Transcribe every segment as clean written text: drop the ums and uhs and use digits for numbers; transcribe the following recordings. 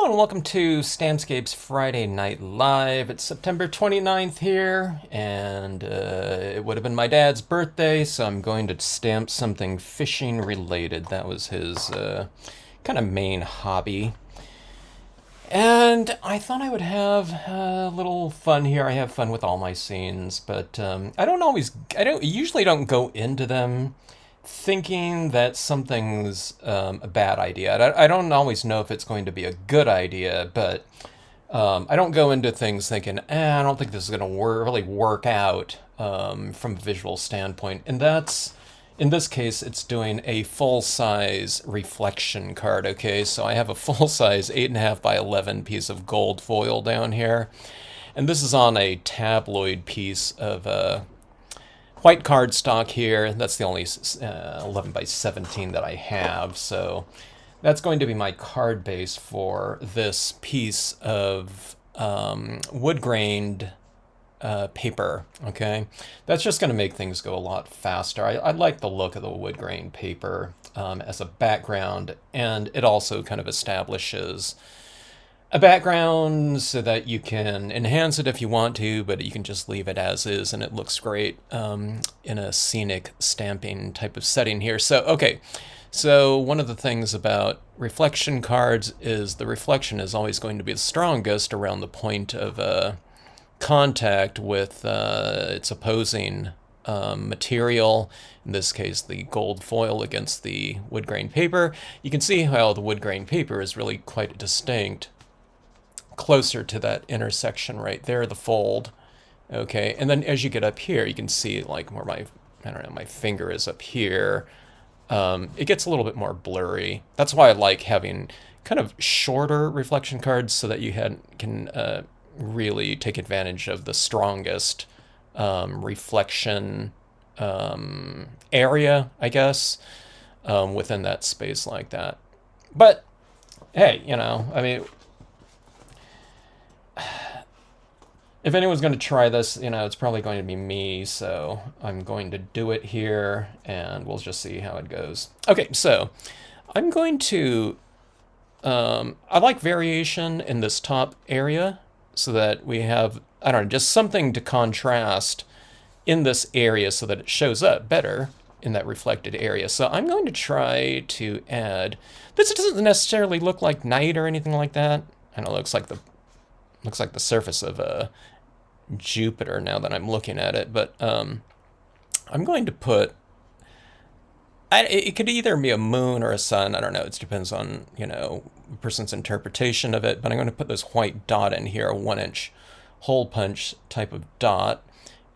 Hello and welcome to Stampscapes Friday Night Live. It's September 29th here, and it would have been my dad's birthday, so I'm going to stamp something fishing related. That was his kind of main hobby. And I thought I would have a little fun here. I have fun with all my scenes, but I usually don't go into them thinking that something's a bad idea. I don't always know if it's going to be a good idea, but I don't go into things thinking, I don't think this is going to really work out from a visual standpoint. And that's, in this case, it's doing a full-size reflection card, okay? So I have a full-size 8.5 by 11 piece of gold foil down here. And this is on a tabloid piece of white cardstock here. That's the only 11 by 17 that I have. So that's going to be my card base for this piece of wood-grained paper, okay? That's just going to make things go a lot faster. I like the look of the wood-grain paper as a background, and it also kind of establishes a background so that you can enhance it if you want to, but you can just leave it as is, and it looks great in a scenic stamping type of setting here. So, okay. So one of the things about reflection cards is the reflection is always going to be the strongest around the point of contact with its opposing material, in this case the gold foil against the wood grain paper. You can see how the wood grain paper is really quite distinct closer to that intersection right there, the fold. Okay, and then as you get up here, you can see like where my finger is up here. It gets a little bit more blurry. That's why I like having kind of shorter reflection cards so that you can really take advantage of the strongest reflection area, I guess, within that space like that. But hey, I mean, if anyone's going to try this, it's probably going to be me, so I'm going to do it here, and we'll just see how it goes. Okay, so I'm going to, I like variation in this top area so that we have, I don't know, just something to contrast in this area so that it shows up better in that reflected area. So I'm going to try to add, this doesn't necessarily look like night or anything like that. I know it looks like the surface of Jupiter now that I'm looking at it, but I'm going to put, it could either be a moon or a sun, I don't know, it depends on, a person's interpretation of it, but I'm going to put this white dot in here, a 1-inch hole punch type of dot,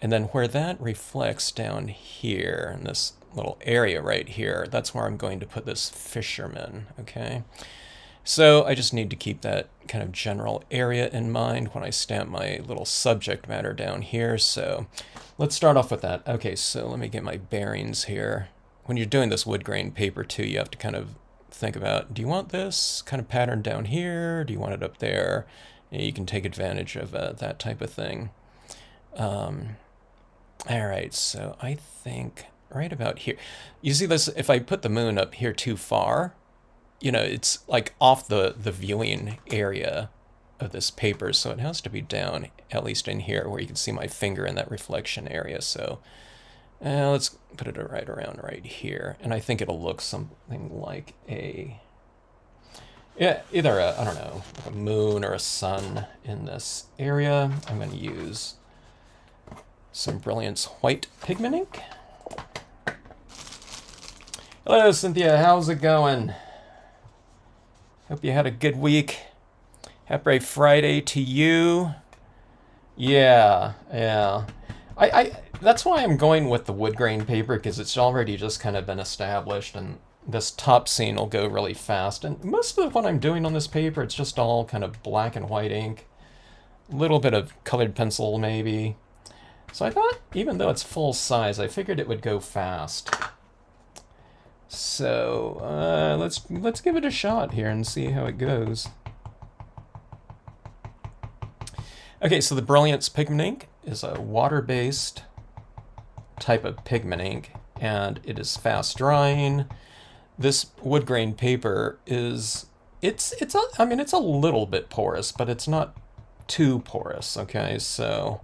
and then where that reflects down here in this little area right here, that's where I'm going to put this fisherman, okay? So I just need to keep that kind of general area in mind when I stamp my little subject matter down here. So let's start off with that. Okay, so let me get my bearings here. When you're doing this wood grain paper too, you have to kind of think about, do you want this kind of pattern down here? Do you want it up there? And you can take advantage of that type of thing. All right, so I think right about here. You see this, if I put the moon up here too far, it's like off the viewing area of this paper, so it has to be down, at least in here, where you can see my finger in that reflection area. So let's put it right around right here, and I think it'll look something like either I don't know, like a moon or a sun in this area. I'm going to use some Brilliance white pigment ink. Hello, Cynthia. How's it going? Hope you had a good week. Happy Friday to you. Yeah. I that's why I'm going with the wood grain paper, because it's already just kind of been established, and this top scene will go really fast. And most of what I'm doing on this paper, it's just all kind of black and white ink. A little bit of colored pencil maybe. So I thought, even though it's full size, I figured it would go fast. So let's give it a shot here and see how it goes. Okay, so the Brilliance pigment ink is a water-based type of pigment ink, and it is fast drying. This wood grain paper is I mean, it's a little bit porous, but it's not too porous. Okay, so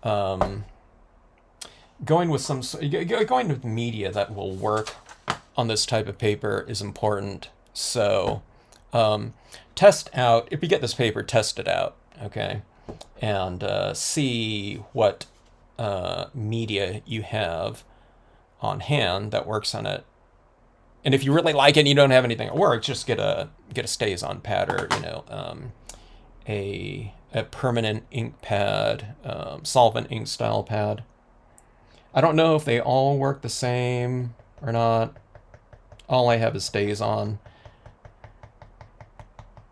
going with going with media that will work on this type of paper is important. So test out, if you get this paper, test it out, okay, and see what media you have on hand that works on it. And if you really like it and you don't have anything that works, just get a StazOn pad, or a permanent ink pad, solvent ink style pad. I don't know if they all work the same or not. All I have is StazOn.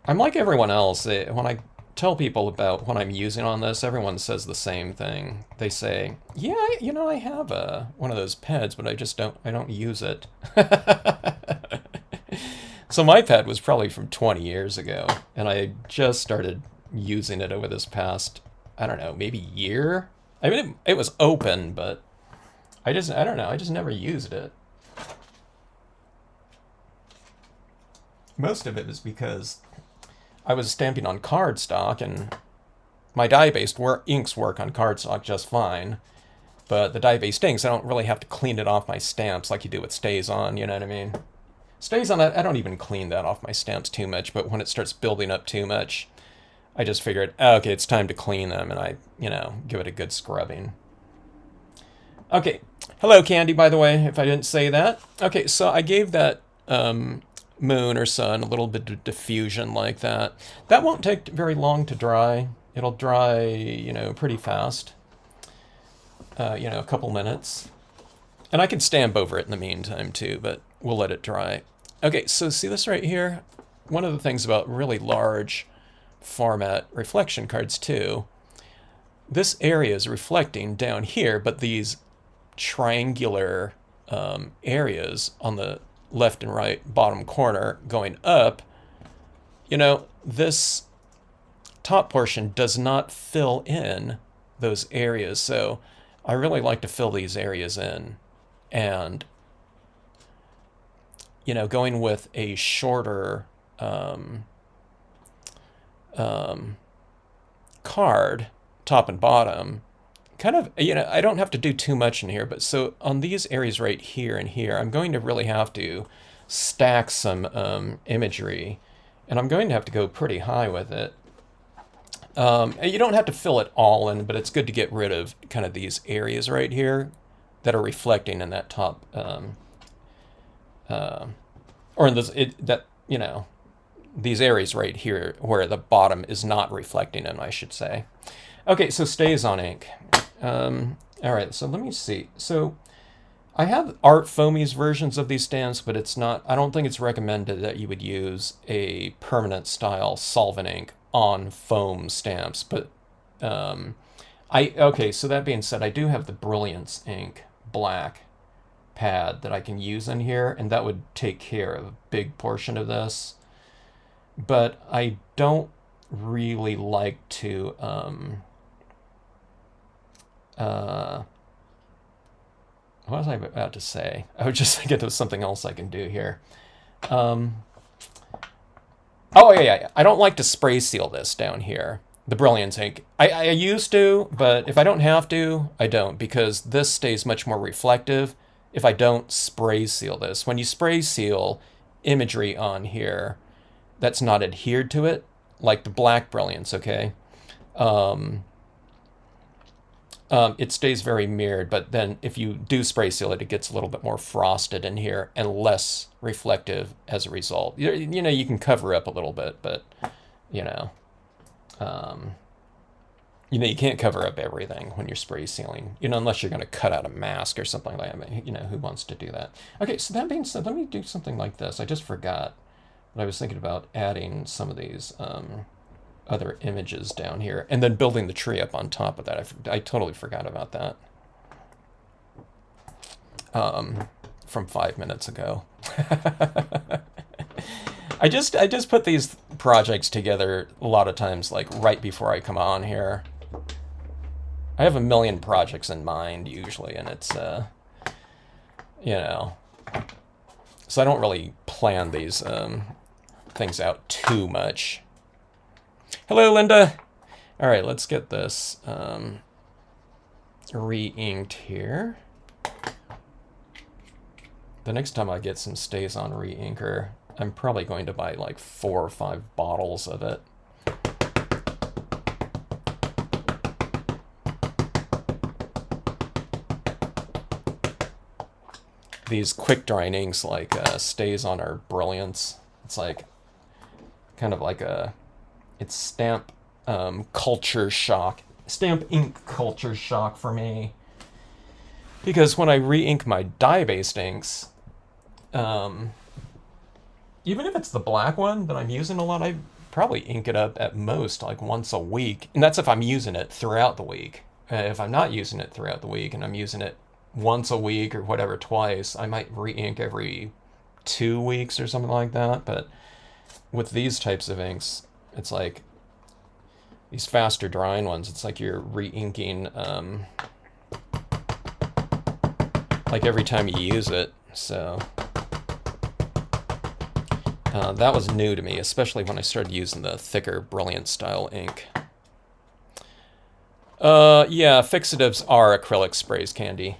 I'm like everyone else. When I tell people about what I'm using on this, everyone says the same thing. They say, "Yeah, I have one of those pads, but I don't use it." So my pad was probably from 20 years ago, and I just started using it over this past, I don't know, maybe year. I mean, it was open, but I don't know, I just never used it. Most of it is because I was stamping on cardstock, and my dye-based inks work on cardstock just fine. But the dye-based inks, I don't really have to clean it off my stamps like you do with StazOn, you know what I mean? StazOn, I don't even clean that off my stamps too much, but when it starts building up too much, I just figured, okay, it's time to clean them, and I, give it a good scrubbing. Okay, hello Candy, by the way, if I didn't say that. Okay, so I gave that moon or sun a little bit of diffusion like that. That won't take very long to dry. It'll dry, pretty fast. A couple minutes. And I can stamp over it in the meantime too, but we'll let it dry. Okay, so see this right here? One of the things about really large format reflection cards too, this area is reflecting down here, but these triangular areas on the left and right bottom corner going up, this top portion does not fill in those areas. So I really like to fill these areas in. And, going with a shorter card, top and bottom, kind of, I don't have to do too much in here, but so on these areas right here and here, I'm going to really have to stack some imagery, and I'm going to have to go pretty high with it. You don't have to fill it all in, but it's good to get rid of kind of these areas right here that are reflecting in that top, or in this, these areas right here where the bottom is not reflecting in, I should say. Okay, so StazOn ink. All right, so let me see. So I have Art Foamy's versions of these stamps, but I don't think it's recommended that you would use a permanent style solvent ink on foam stamps. But okay, so that being said, I do have the Brilliance ink black pad that I can use in here, and that would take care of a big portion of this. But I don't really like to what was I about to say? I was just thinking there was something else I can do here. Oh, yeah. I don't like to spray seal this down here, the Brilliance ink. I used to, but if I don't have to, I don't, because this stays much more reflective if I don't spray seal this. When you spray seal imagery on here that's not adhered to it, like the black Brilliance, okay? It stays very mirrored, but then if you do spray seal it, it gets a little bit more frosted in here and less reflective as a result. You can cover up a little bit, but, you can't cover up everything when you're spray sealing, unless you're going to cut out a mask or something like that. Who wants to do that? Okay, so that being said, let me do something like this. I just forgot, but I was thinking about adding some of these other images down here, and then building the tree up on top of that. I totally forgot about that from 5 minutes ago. I just put these projects together a lot of times, like right before I come on here. I have a million projects in mind usually, and it's so I don't really plan these things out too much. Hello, Linda. All right, let's get this re-inked here. The next time I get some Stays On re-inker, I'm probably going to buy like 4 or 5 bottles of it. These quick drying inks like Stays On are brilliance. It's like kind of like it's stamp culture shock. Stamp ink culture shock for me. Because when I re-ink my dye-based inks, even if it's the black one that I'm using a lot, I probably ink it up at most like once a week. And that's if I'm using it throughout the week. If I'm not using it throughout the week and I'm using it once a week or whatever, twice, I might re-ink every 2 weeks or something like that. But with these types of inks, it's like these faster drying ones, it's like you're re-inking like every time you use it. So that was new to me, especially when I started using the thicker Brilliant style ink. Yeah, fixatives are acrylic sprays, Candy.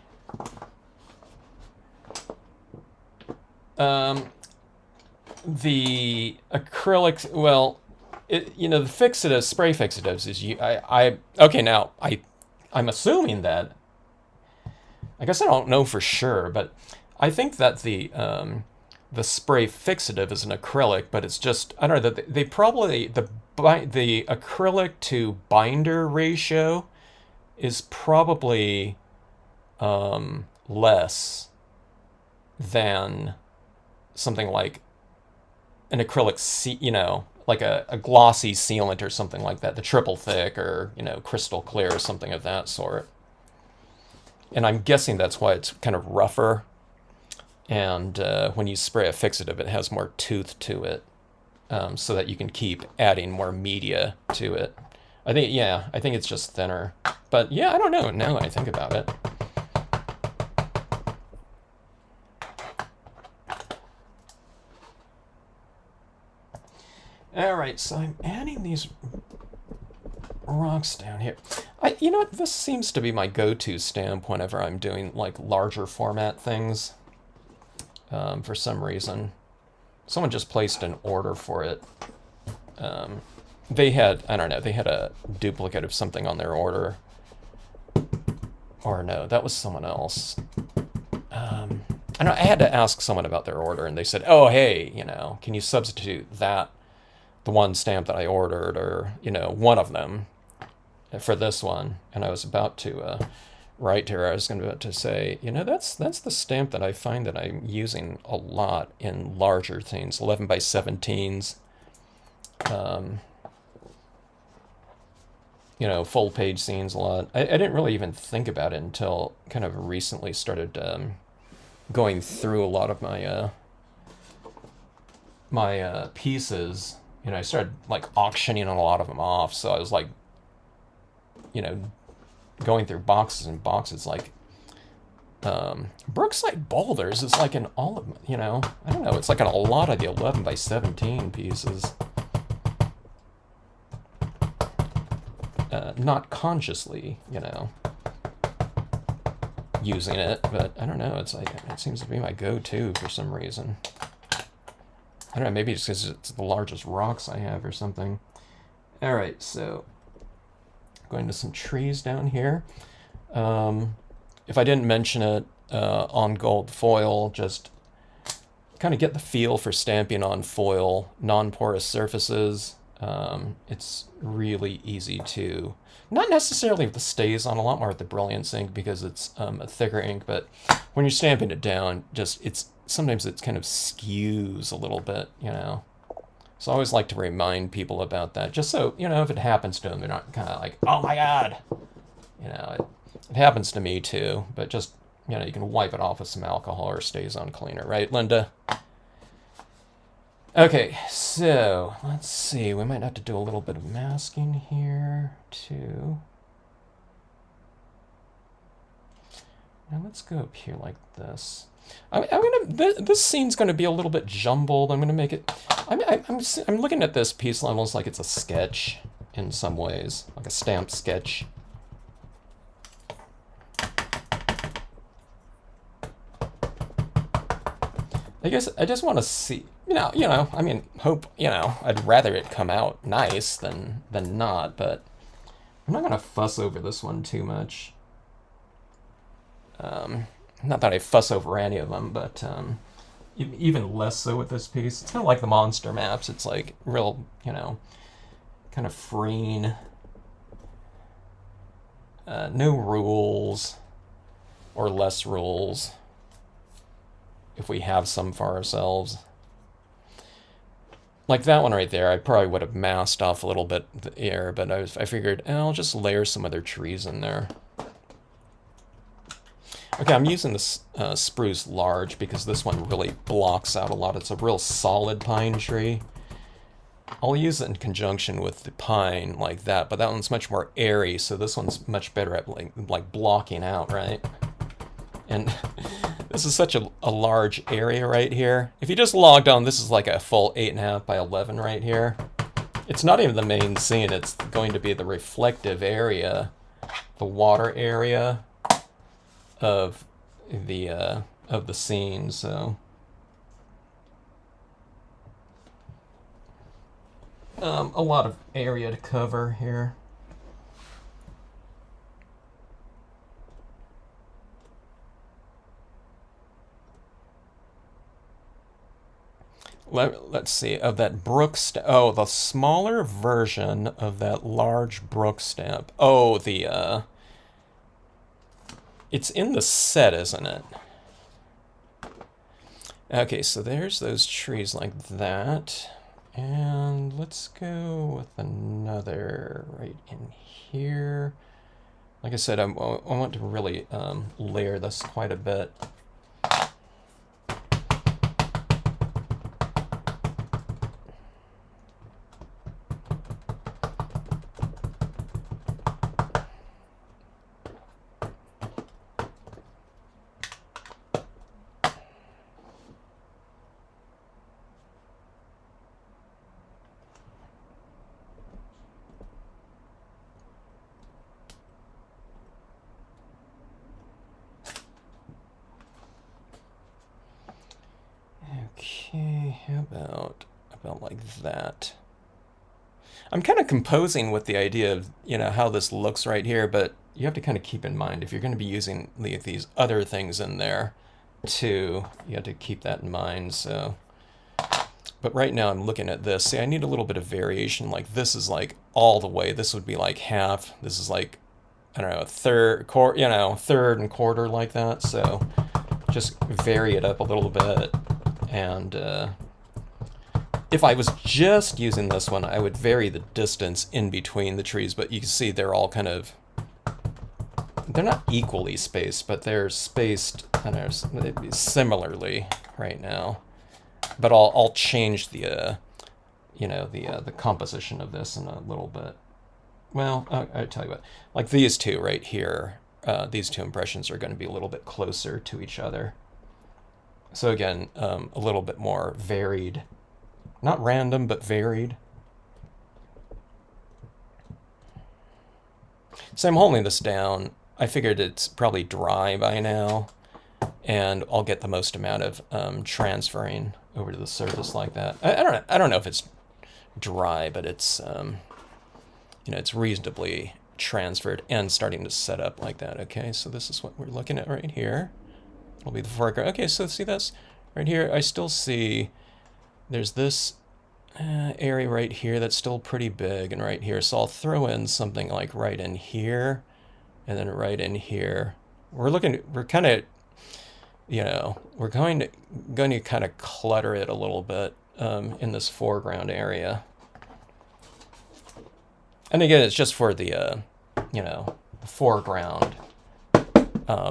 The acrylics, well, you know, the fixatives, spray fixatives is okay, now I'm assuming that, I guess I don't know for sure, but I think that the spray fixative is an acrylic, but it's just, I don't know, they probably, the acrylic to binder ratio is probably less than something like an acrylic, you know, like a glossy sealant or something like that, the triple thick or, you know, crystal clear or something of that sort. And I'm guessing that's why it's kind of rougher. And when you spray a fixative, it has more tooth to it, so that you can keep adding more media to it. I think it's just thinner. But yeah, I don't know now that I think about it. All right, so I'm adding these rocks down here. You know what? This seems to be my go-to stamp whenever I'm doing like larger format things. For some reason, someone just placed an order for it. They had, I don't know, they had a duplicate of something on their order. Or no, that was someone else. I had to ask someone about their order, and they said, oh, hey, you know, can you substitute the one stamp that I ordered, or, you know, one of them for this one? And I was about to write to her. I was going to say, you know, that's the stamp that I find that I'm using a lot in larger things, 11 by 17s, you know, full page scenes a lot. I didn't really even think about it until kind of recently started going through a lot of my my pieces. You know, I started like auctioning a lot of them off, so I was like, you know, going through boxes and boxes. Like Brookside Boulders is like in all of, you know, I don't know, it's like in a lot of the 11 by 17 pieces. Not consciously, you know, using it, but I don't know, it's like, it seems to be my go-to for some reason. I don't know, maybe just because it's the largest rocks I have or something. All right, so going to some trees down here. If I didn't mention it, on gold foil, just kind of get the feel for stamping on foil, non-porous surfaces. It's really easy to, not necessarily with the Stays On, a lot more with the Brilliance ink because it's a thicker ink, but when you're stamping it down, sometimes it kind of skews a little bit, you know. So I always like to remind people about that, just so, you know, if it happens to them, they're not kind of like, oh my god! You know, it happens to me too, but just, you know, you can wipe it off with some alcohol or Stays On cleaner, right, Linda? Okay, so let's see. We might have to do a little bit of masking here too. Now let's go up here like this. I'm gonna. This scene's gonna be a little bit jumbled. I'm gonna make it. I'm looking at this piece almost like it's a sketch in some ways, like a stamp sketch. I guess I just want to see, I mean, hope, I'd rather it come out nice than not, but I'm not gonna fuss over this one too much. Not that I fuss over any of them, but even less so with this piece. It's kind of like the monster maps. It's like real, kind of freeing. No rules or less rules if we have some for ourselves. Like that one right there, I probably would have masked off a little bit the air, but I figured, I'll just layer some other trees in there. Okay, I'm using this spruce large because this one really blocks out a lot. It's a real solid pine tree. I'll use it in conjunction with the pine like that, but that one's much more airy, so this one's much better at like blocking out, right? And this is such a large area right here. If you just logged on, this is like a full 8.5 by 11 right here. It's not even the main scene, it's going to be the reflective area, the water area of the scene, so a lot of area to cover here. Let's see, of that brook stamp. Oh, the smaller version of that large brook stamp. Oh, it's in the set, isn't it? Okay, so there's those trees like that. And let's go with another right in here. Like I said, I want to really layer this quite a bit. Okay, how about like that? I'm kind of composing with the idea of, how this looks right here, but you have to kind of keep in mind if you're going to be using these other things in there too, you have to keep that in mind. So, but right now I'm looking at this. See, I need a little bit of variation. Like this is like all the way. This would be like half. This is like, I don't know, a third, third and quarter like that. So just vary it up a little bit. And if I was just using this one, I would vary the distance in between the trees, but you can see they're all kind of, they're not equally spaced, but they're spaced, I don't know, similarly right now. But I'll change the, the composition of this in a little bit. Well, I'll tell you what, like these two right here, these two impressions are going to be a little bit closer to each other. So again, a little bit more varied. Not random, but varied. So I'm holding this down. I figured it's probably dry by now, and I'll get the most amount of transferring over to the surface like that. I don't know if it's dry, but it's it's reasonably transferred and starting to set up like that. Okay, so this is what we're looking at right here. It'll be the foreground. Okay, so see this right here. I still see there's this area right here that's still pretty big, and right here. So I'll throw in something like right in here, and then right in here. We're kind of, we're going to kind of clutter it a little bit in this foreground area. And again, it's just for the, the foreground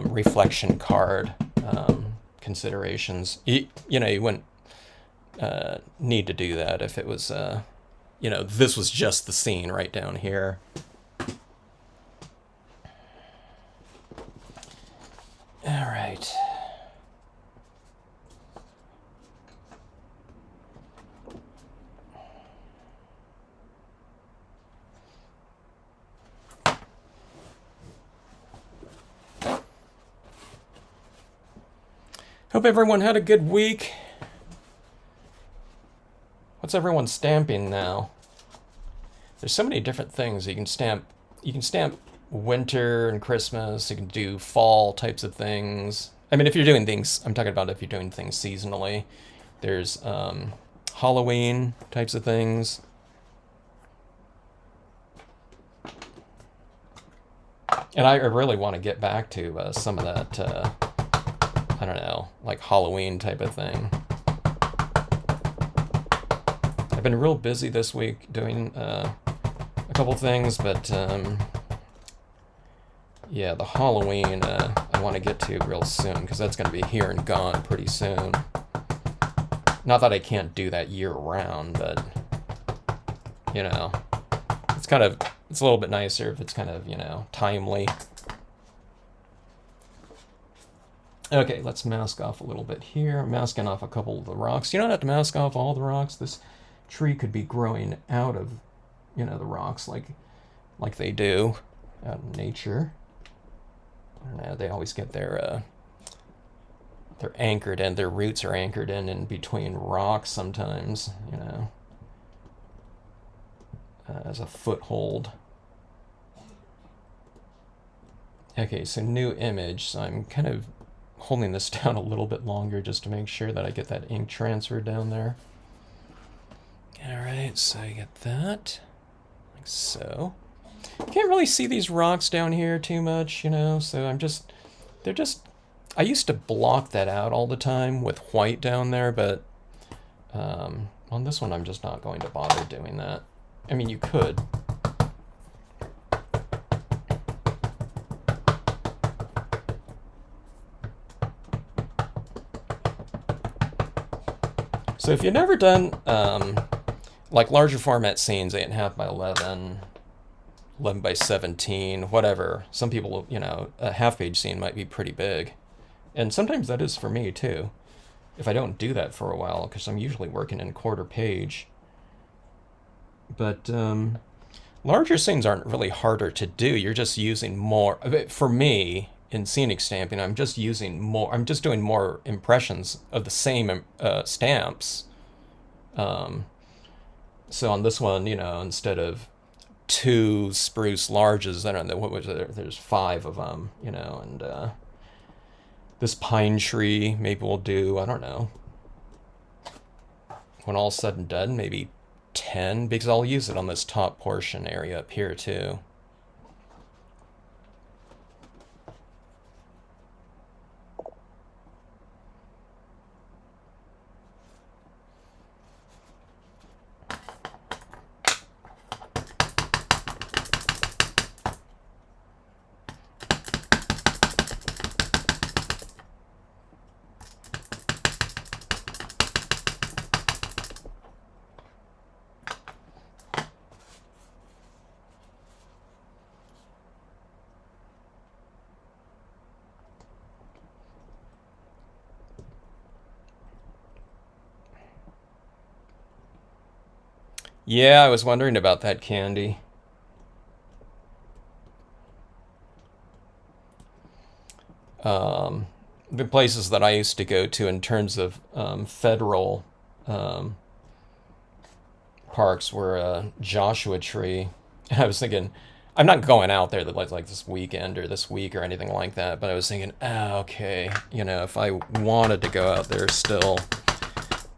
reflection card considerations. You wouldn't need to do that if it was, this was just the scene right down here. All right. Hope everyone had a good week. What's everyone stamping now? There's so many different things you can stamp. You can stamp winter and Christmas. You can do fall types of things. I mean, if you're doing things, I'm talking about if you're doing things seasonally. There's Halloween types of things. And I really want to get back to some of that, I don't know, like Halloween type of thing. I've been real busy this week doing a couple things, but yeah, the Halloween I want to get to real soon because that's going to be here and gone pretty soon. Not that I can't do that year round, but you know, it's a little bit nicer if it's kind of, you know, timely. Okay, let's mask off a little bit here. I'm masking off a couple of the rocks. You don't have to mask off all the rocks. This tree could be growing out of, you know, the rocks like they do out in nature. I don't know, they always get they're anchored in, their roots are anchored in between rocks sometimes, you know, as a foothold. Okay, so new image. So I'm kind of holding this down a little bit longer just to make sure that I get that ink transfer down there. All right, so I get that, like so. You can't really see these rocks down here too much, you know, so I used to block that out all the time with white down there, but on this one I'm just not going to bother doing that. I mean, you could. So if you've never done like larger format scenes, 8.5 by 11, 11 by 17, whatever. Some people, you know, a half-page scene might be pretty big. And sometimes that is for me, too. If I don't do that for a while, because I'm usually working in quarter page. But larger scenes aren't really harder to do. You're just using more. For me, in scenic stamping, I'm just doing more impressions of the same stamps. So on this one, you know, instead of 2 spruce larges, I don't know, what was there? There's 5 of them, you know, and this pine tree maybe we'll do, I don't know, when all's said and done, maybe 10, because I'll use it on this top portion area up here too. Yeah, I was wondering about that, Candy. The places that I used to go to in terms of federal parks were Joshua Tree. And I was thinking, I'm not going out there like this weekend or this week or anything like that, but I was thinking, okay, you know, if I wanted to go out there still,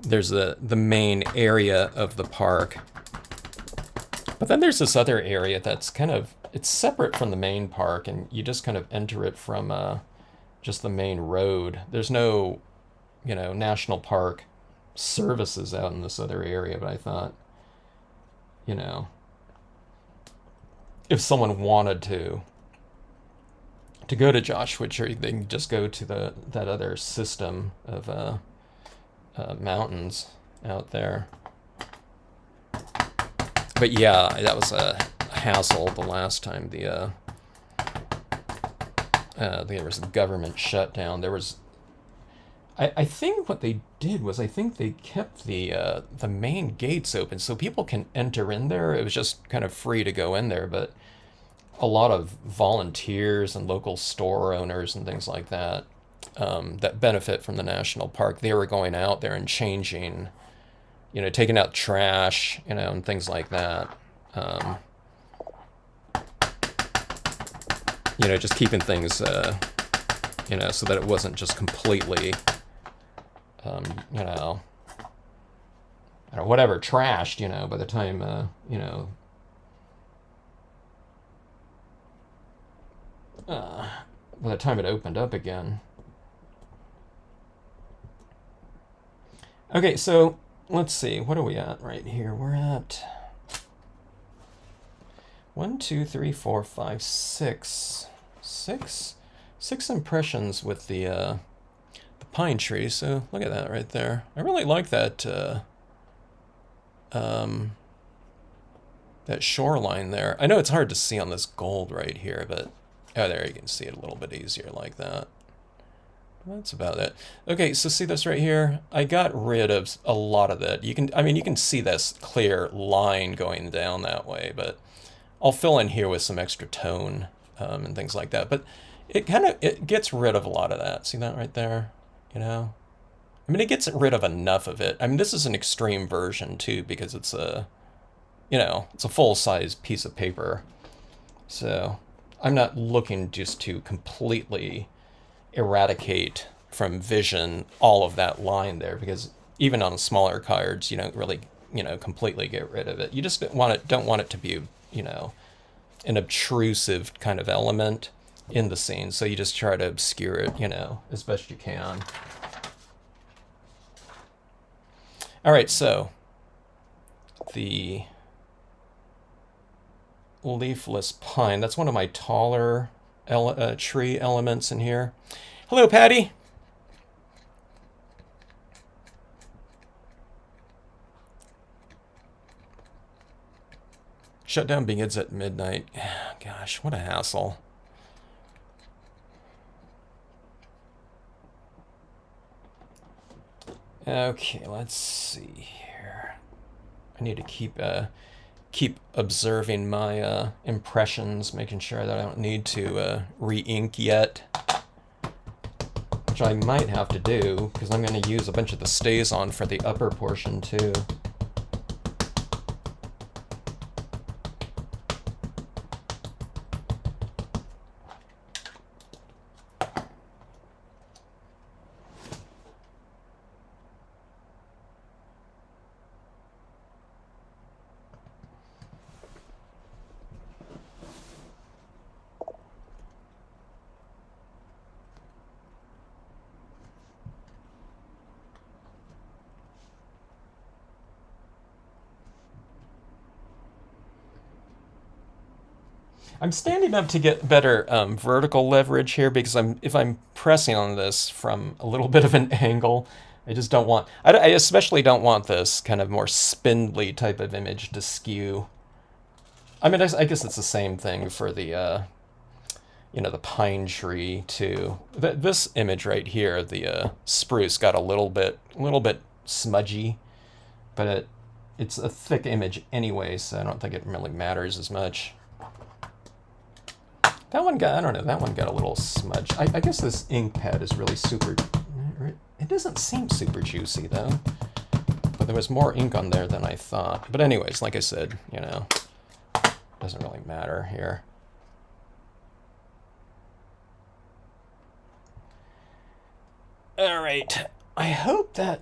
there's the main area of the park. But then there's this other area that's it's separate from the main park, and you just kind of enter it from just the main road. There's no, you know, national park services out in this other area, but I thought, you know, if someone wanted to go to Joshua Tree, they can just go to that other system of mountains out there. But yeah, that was a hassle the last time there was a government shutdown. There was, I think what they did was, I think they kept the main gates open so people can enter in there. It was just kind of free to go in there, but a lot of volunteers and local store owners and things like that that benefit from the national park, they were going out there and changing, taking out trash, and things like that. Just keeping things, so that it wasn't just completely, whatever, trashed, by the time, by the time it opened up again. Okay, so let's see. What are we at right here? We're at 1, 2, 3, 4, 5, 6. Six impressions with the pine tree. So look at that right there. I really like that that shoreline there. I know it's hard to see on this gold right here, but there you can see it a little bit easier like that. That's about it. Okay, so see this right here? I got rid of a lot of that. You can see this clear line going down that way, but I'll fill in here with some extra tone and things like that. But it gets rid of a lot of that. See that right there? It gets rid of enough of it. This is an extreme version too, because it's it's a full-size piece of paper. So I'm not looking just to completely eradicate from vision all of that line there, because even on smaller cards, you don't really, completely get rid of it. You just don't want it to be, an obtrusive kind of element in the scene. So you just try to obscure it, as best you can. All right, so the leafless pine, that's one of my taller tree elements in here. Hello, Patty. Shutdown begins at midnight. Gosh, what a hassle. Okay, let's see here. I need to keep observing my impressions, making sure that I don't need to re-ink yet, which I might have to do, because I'm going to use a bunch of the stays-on for the upper portion too. I'm standing up to get better vertical leverage here, because if I'm pressing on this from a little bit of an angle, I just don't want, I especially don't want this kind of more spindly type of image to skew. I guess it's the same thing for the, the pine tree too. This image right here, the spruce, got a little bit smudgy, but it's a thick image anyway, so I don't think it really matters as much. That one got, I don't know, that one got a little smudged. I guess this ink pad is really super, it doesn't seem super juicy though. But there was more ink on there than I thought. But anyways, like I said, doesn't really matter here. All right, I hope that,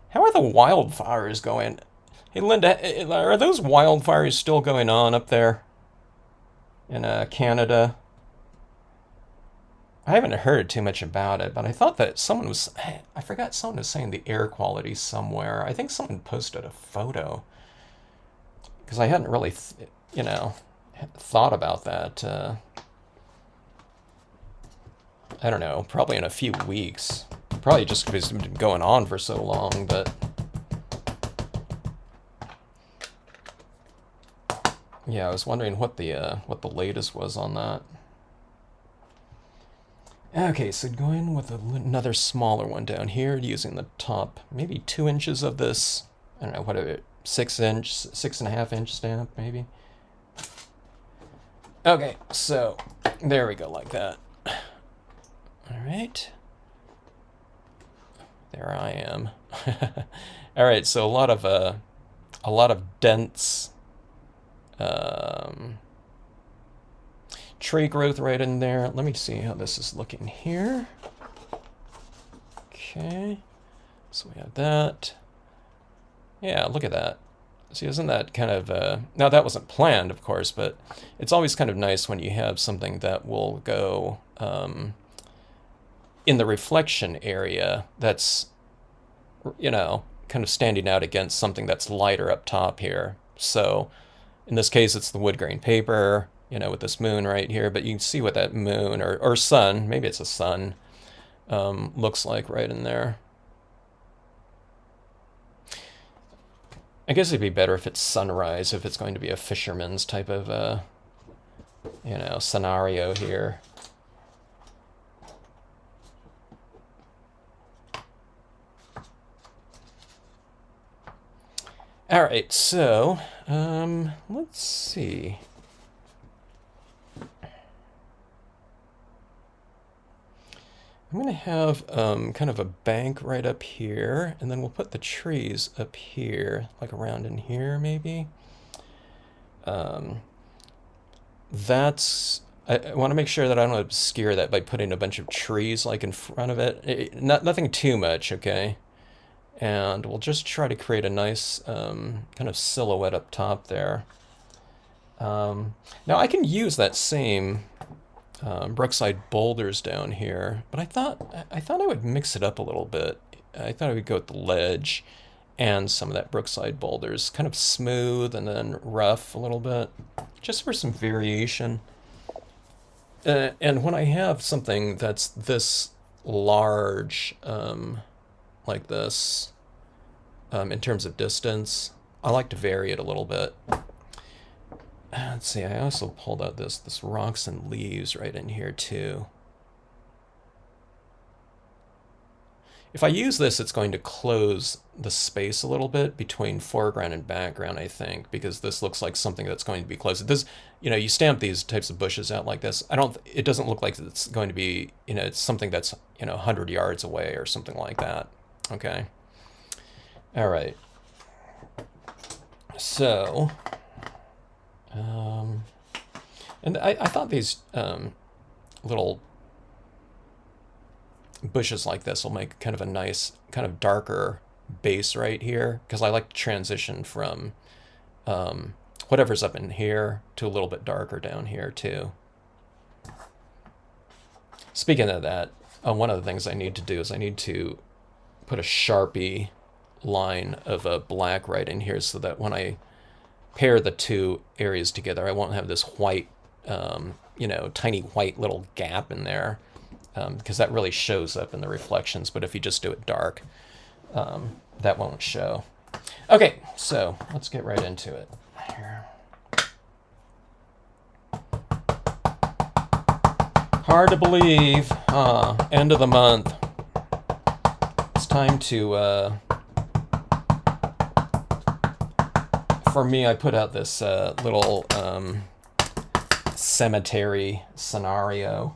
how are the wildfires going? Hey Linda, are those wildfires still going on up there in Canada? I haven't heard too much about it, but I thought that someone was saying the air quality somewhere. I think someone posted a photo, because I hadn't really, thought about that. I don't know, probably in a few weeks. Probably just because it's been going on for so long, but yeah, I was wondering what the latest was on that. Okay, so going with another smaller one down here, using the top, maybe 2 inches of this, I don't know, whatever, 6.5 inch stamp, maybe. Okay, so there we go, like that. All right. There I am. All right, so a lot of dense tree growth right in there. Let me see how this is looking here. Okay, so we have that. Yeah, look at that. See, isn't that kind of, now that wasn't planned, of course, but it's always kind of nice when you have something that will go in the reflection area that's, you know, kind of standing out against something that's lighter up top here. So in this case, it's the wood grain paper, you know, with this moon right here, but you can see what that moon or sun, maybe it's a sun, looks like right in there. I guess it'd be better if it's sunrise, if it's going to be a fisherman's type of, you know, scenario here. All right, so let's see. I'm going to have kind of a bank right up here, and then we'll put the trees up here, like around in here maybe. That's, I want to make sure that I don't obscure that by putting a bunch of trees like in front of it. Nothing too much, okay? And we'll just try to create a nice kind of silhouette up top there. Now I can use that same Brookside boulders down here, but I thought I would mix it up a little bit. I thought I would go with the ledge and some of that Brookside boulders, kind of smooth and then rough a little bit, just for some variation. And when I have something that's this large, like this, in terms of distance, I like to vary it a little bit. Let's see, I also pulled out this rocks and leaves right in here too. If I use this, it's going to close the space a little bit between foreground and background, I think, because this looks like something that's going to be closed. This, you know, you stamp these types of bushes out like this. It doesn't look like it's going to be, you know, it's something that's, you know, 100 yards away or something like that. Okay. All right. So, and I thought these little bushes like this will make kind of a nice, kind of darker base right here, because I like to transition from whatever's up in here to a little bit darker down here too. Speaking of that, one of the things I need to do is I need to put a Sharpie line of black right in here so that when I pair the two areas together, I won't have this white, you know, tiny white little gap in there, because that really shows up in the reflections. But if you just do it dark, that won't show. Okay, so let's get right into it here. Hard to believe, end of the month. It's time to, for me, I put out this little cemetery scenario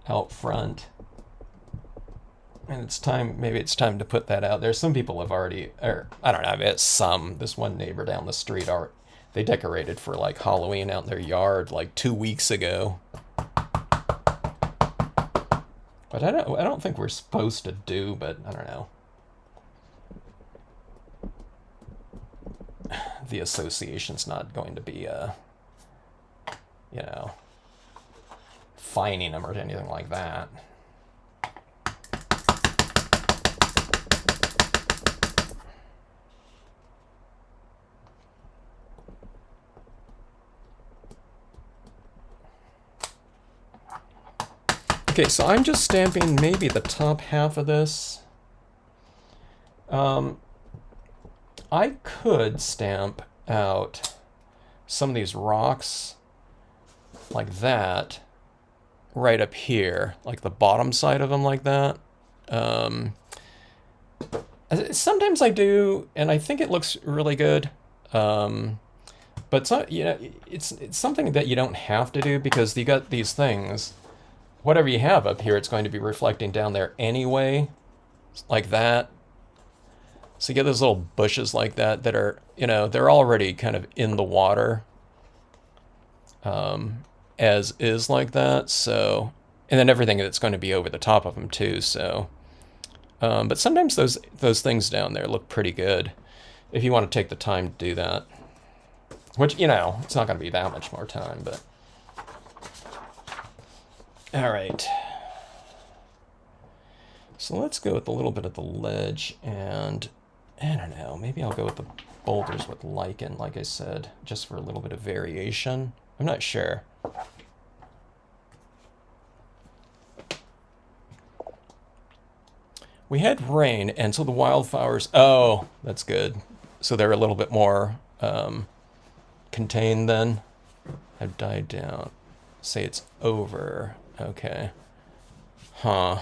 out front. And it's time, maybe it's time to put that out there. Some people have already, or I don't know, it's some. This one neighbor down the street, they decorated for like Halloween out in their yard like 2 weeks ago. But I don't think we're supposed to do, but I don't know. The association's not going to be, you know, fining them or anything like that. Okay, so I'm just stamping maybe the top half of this. I could stamp out some of these rocks like that right up here, like the bottom side of them like that. Sometimes I do, and I think it looks really good. But it's not, it's something that you don't have to do because you got these things. Whatever you have up here, it's going to be reflecting down there anyway, like that. So you get those little bushes like that that are, they're already kind of in the water, as is like that. So, and then everything that's going to be over the top of them too. So, but sometimes those things down there look pretty good if you want to take the time to do that. Which, it's not going to be that much more time, but... All right. So let's go with a little bit of the ledge, and I don't know, maybe I'll go with the boulders with lichen, like I said, just for a little bit of variation. I'm not sure. We had rain, and so the wildflowers... Oh, that's good. So they're a little bit more contained then. Have died down. Say it's over. Okay. Huh.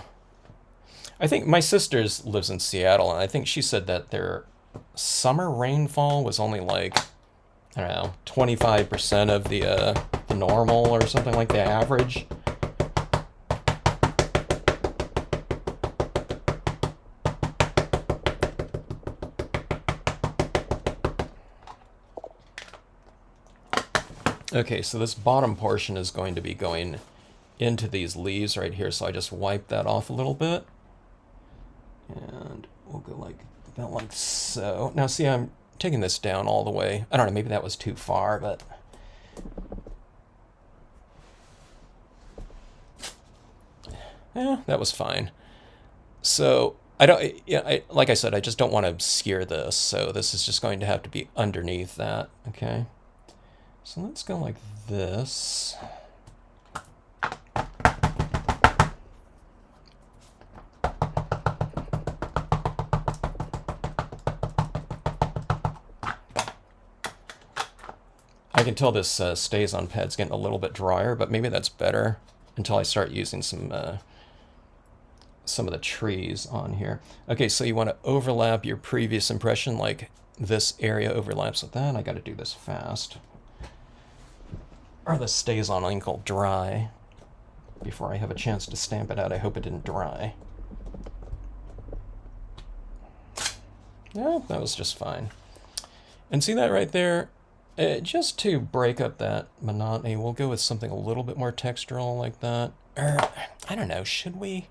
I think my sister's lives in Seattle, and I think she said that their summer rainfall was only like, I don't know, 25% of the normal or something like the average. Okay, so this bottom portion is going to be going into these leaves right here, so I just wipe that off a little bit. And we'll go like about like so. Now see, I'm taking this down all the way. I don't know, maybe that was too far, but... Yeah, that was fine. So, like I said, I just don't want to obscure this, so this is just going to have to be underneath that, okay? So let's go like this. I can tell this stays on pad's getting a little bit drier, but maybe that's better until I start using some of the trees on here. Okay, so you want to overlap your previous impression, like this area overlaps with that. I got to do this fast. Or this stays on ankle dry before I have a chance to stamp it out. I hope it didn't dry. Yeah, that was just fine. And see that right there? Just to break up that monotony, we'll go with something a little bit more textural like that. I don't know, should we?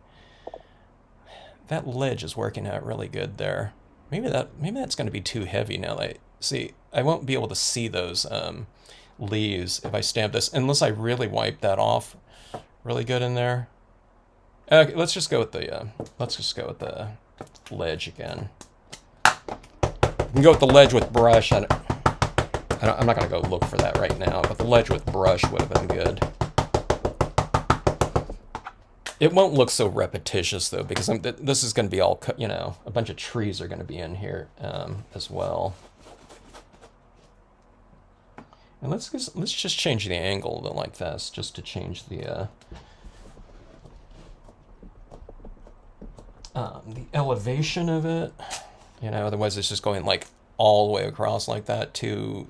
That ledge is working out really good there. Maybe that's going to be too heavy now. See, I won't be able to see those leaves if I stamp this, unless I really wipe that off really good in there. Okay, let's just go with the ledge again. You can go with the ledge with brush. I'm not going to go look for that right now, but the ledge with brush would have been good. It won't look so repetitious though, because this is going to be all, a bunch of trees are going to be in here as well. And let's just change the angle like this, just to change the elevation of it. Otherwise it's just going like all the way across like that too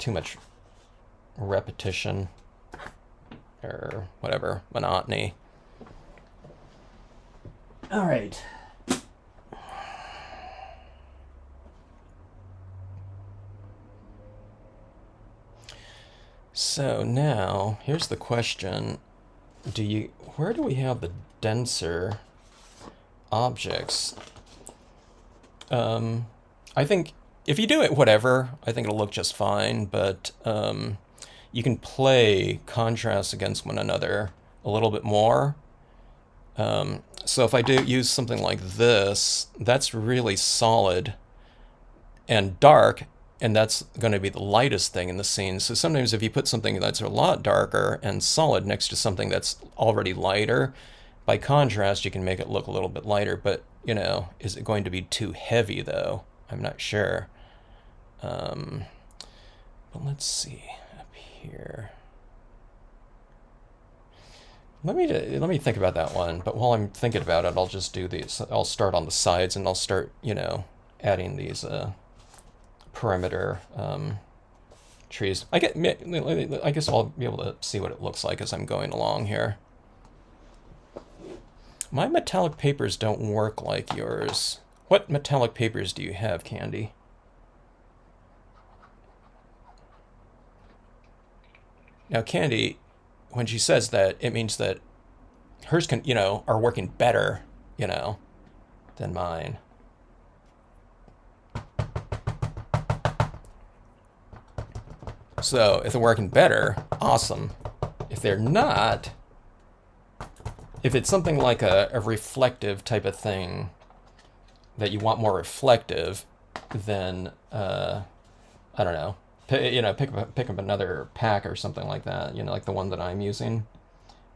much repetition or whatever, monotony. All right. So now, here's the question. Where do we have the denser objects? I think if you do it whatever, I think it'll look just fine, but you can play contrasts against one another a little bit more. So if I do use something like this, that's really solid and dark, and that's going to be the lightest thing in the scene. So sometimes if you put something that's a lot darker and solid next to something that's already lighter, by contrast, you can make it look a little bit lighter. But, is it going to be too heavy, though? I'm not sure. But let's see up here. Let me think about that one. But while I'm thinking about it, I'll just do these. I'll start on the sides, and I'll start, adding these perimeter trees. I guess I'll be able to see what it looks like as I'm going along here. My metallic papers don't work like yours. What metallic papers do you have, Candy? Now, Candy, when she says that, it means that hers can, are working better, than mine. So if they're working better, awesome. If they're not, if it's something like a reflective type of thing that you want more reflective, then I don't know. Pick up another pack or something like that. Like the one that I'm using,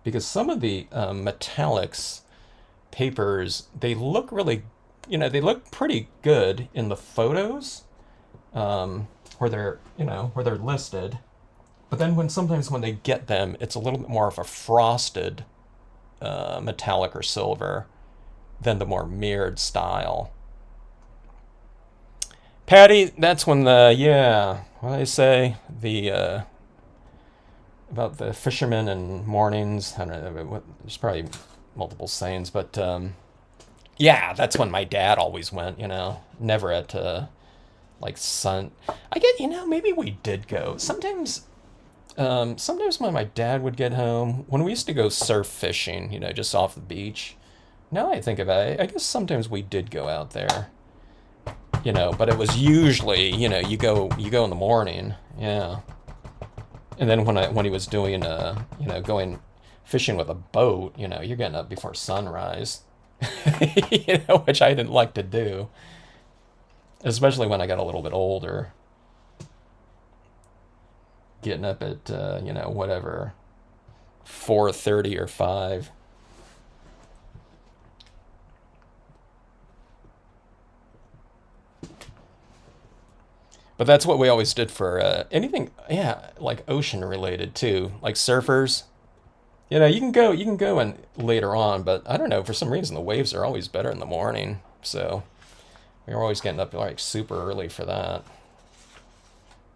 because some of the metallics papers, they look really, they look pretty good in the photos, where they're listed, but then sometimes when they get them, it's a little bit more of a frosted metallic or silver than the more mirrored style. Patty, that's when what I say, about the fisherman and mornings. I don't know, there's probably multiple sayings, but that's when my dad always went, never at like sun. I get, maybe we did go. Sometimes when my dad would get home, when we used to go surf fishing, just off the beach. Now I think about it, I guess sometimes we did go out there. But it was usually, you go in the morning, yeah. And then when he was doing, going fishing with a boat, you're getting up before sunrise, which I didn't like to do, especially when I got a little bit older. Getting up at, whatever, 4:30 or 5. But that's what we always did for anything, like ocean related too, like surfers. You can go in later on, but I don't know, for some reason the waves are always better in the morning. So we were always getting up like super early for that.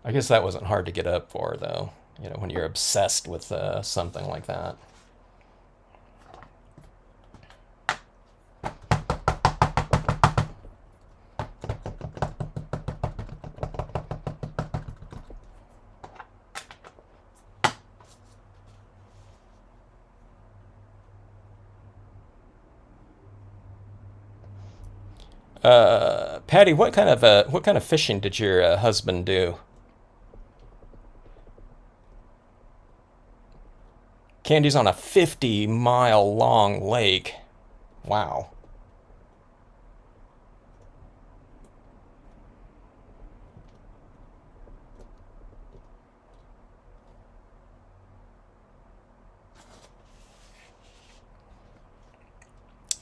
I guess that wasn't hard to get up for though, when you're obsessed with something like that. Patty, what kind of fishing did your husband do? Candy's on a 50-mile long lake. Wow.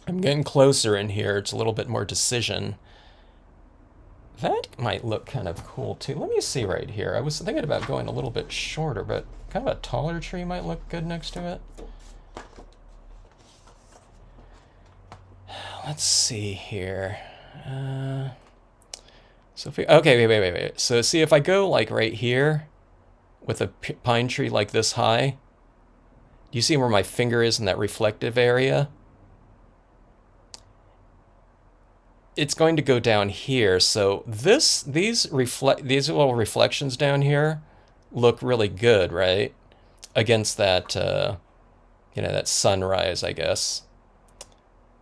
I'm getting closer in here. It's a little bit more decision. That might look kind of cool too. Let me see right here. I was thinking about going a little bit shorter, but kind of a taller tree might look good next to it. Let's see here. So if okay, wait. So see, if I go like right here with a pine tree like this high, do you see where my finger is in that reflective area? It's going to go down here. So these little reflections down here look really good, right? Against that, that sunrise, I guess.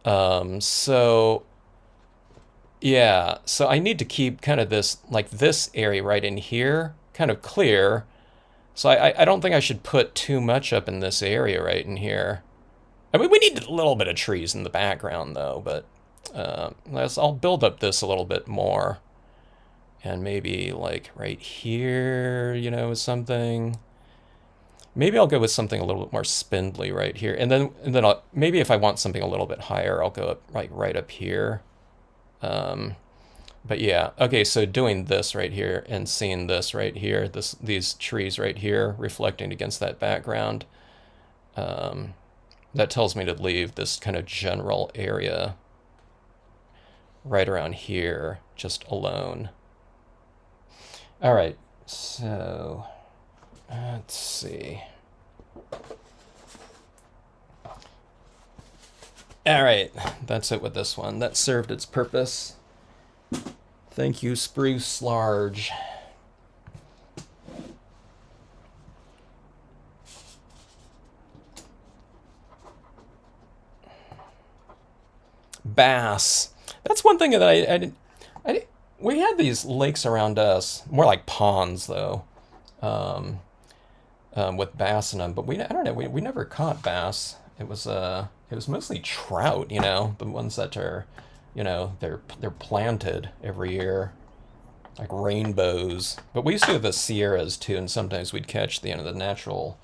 So I need to keep kind of this area right in here kind of clear. So I don't think I should put too much up in this area right in here. I mean, we need a little bit of trees in the background though, but I'll build up this a little bit more, and maybe like right here, something. Maybe I'll go with something a little bit more spindly right here, and then maybe if I want something a little bit higher, I'll go up like right up here. But yeah, okay. So doing this right here and seeing this right here, these trees right here reflecting against that background, that tells me to leave this kind of general area right around here just alone. All right, so let's see. All right, that's it with this one. That served its purpose. Thank you, Spruce Large. Bass. That's one thing that we had these lakes around us, more like ponds though, with bass in them. But I don't know, we never caught bass. It was mostly trout, the ones that are, they're planted every year, like rainbows. But we used to have the Sierras too, and sometimes we'd catch the natural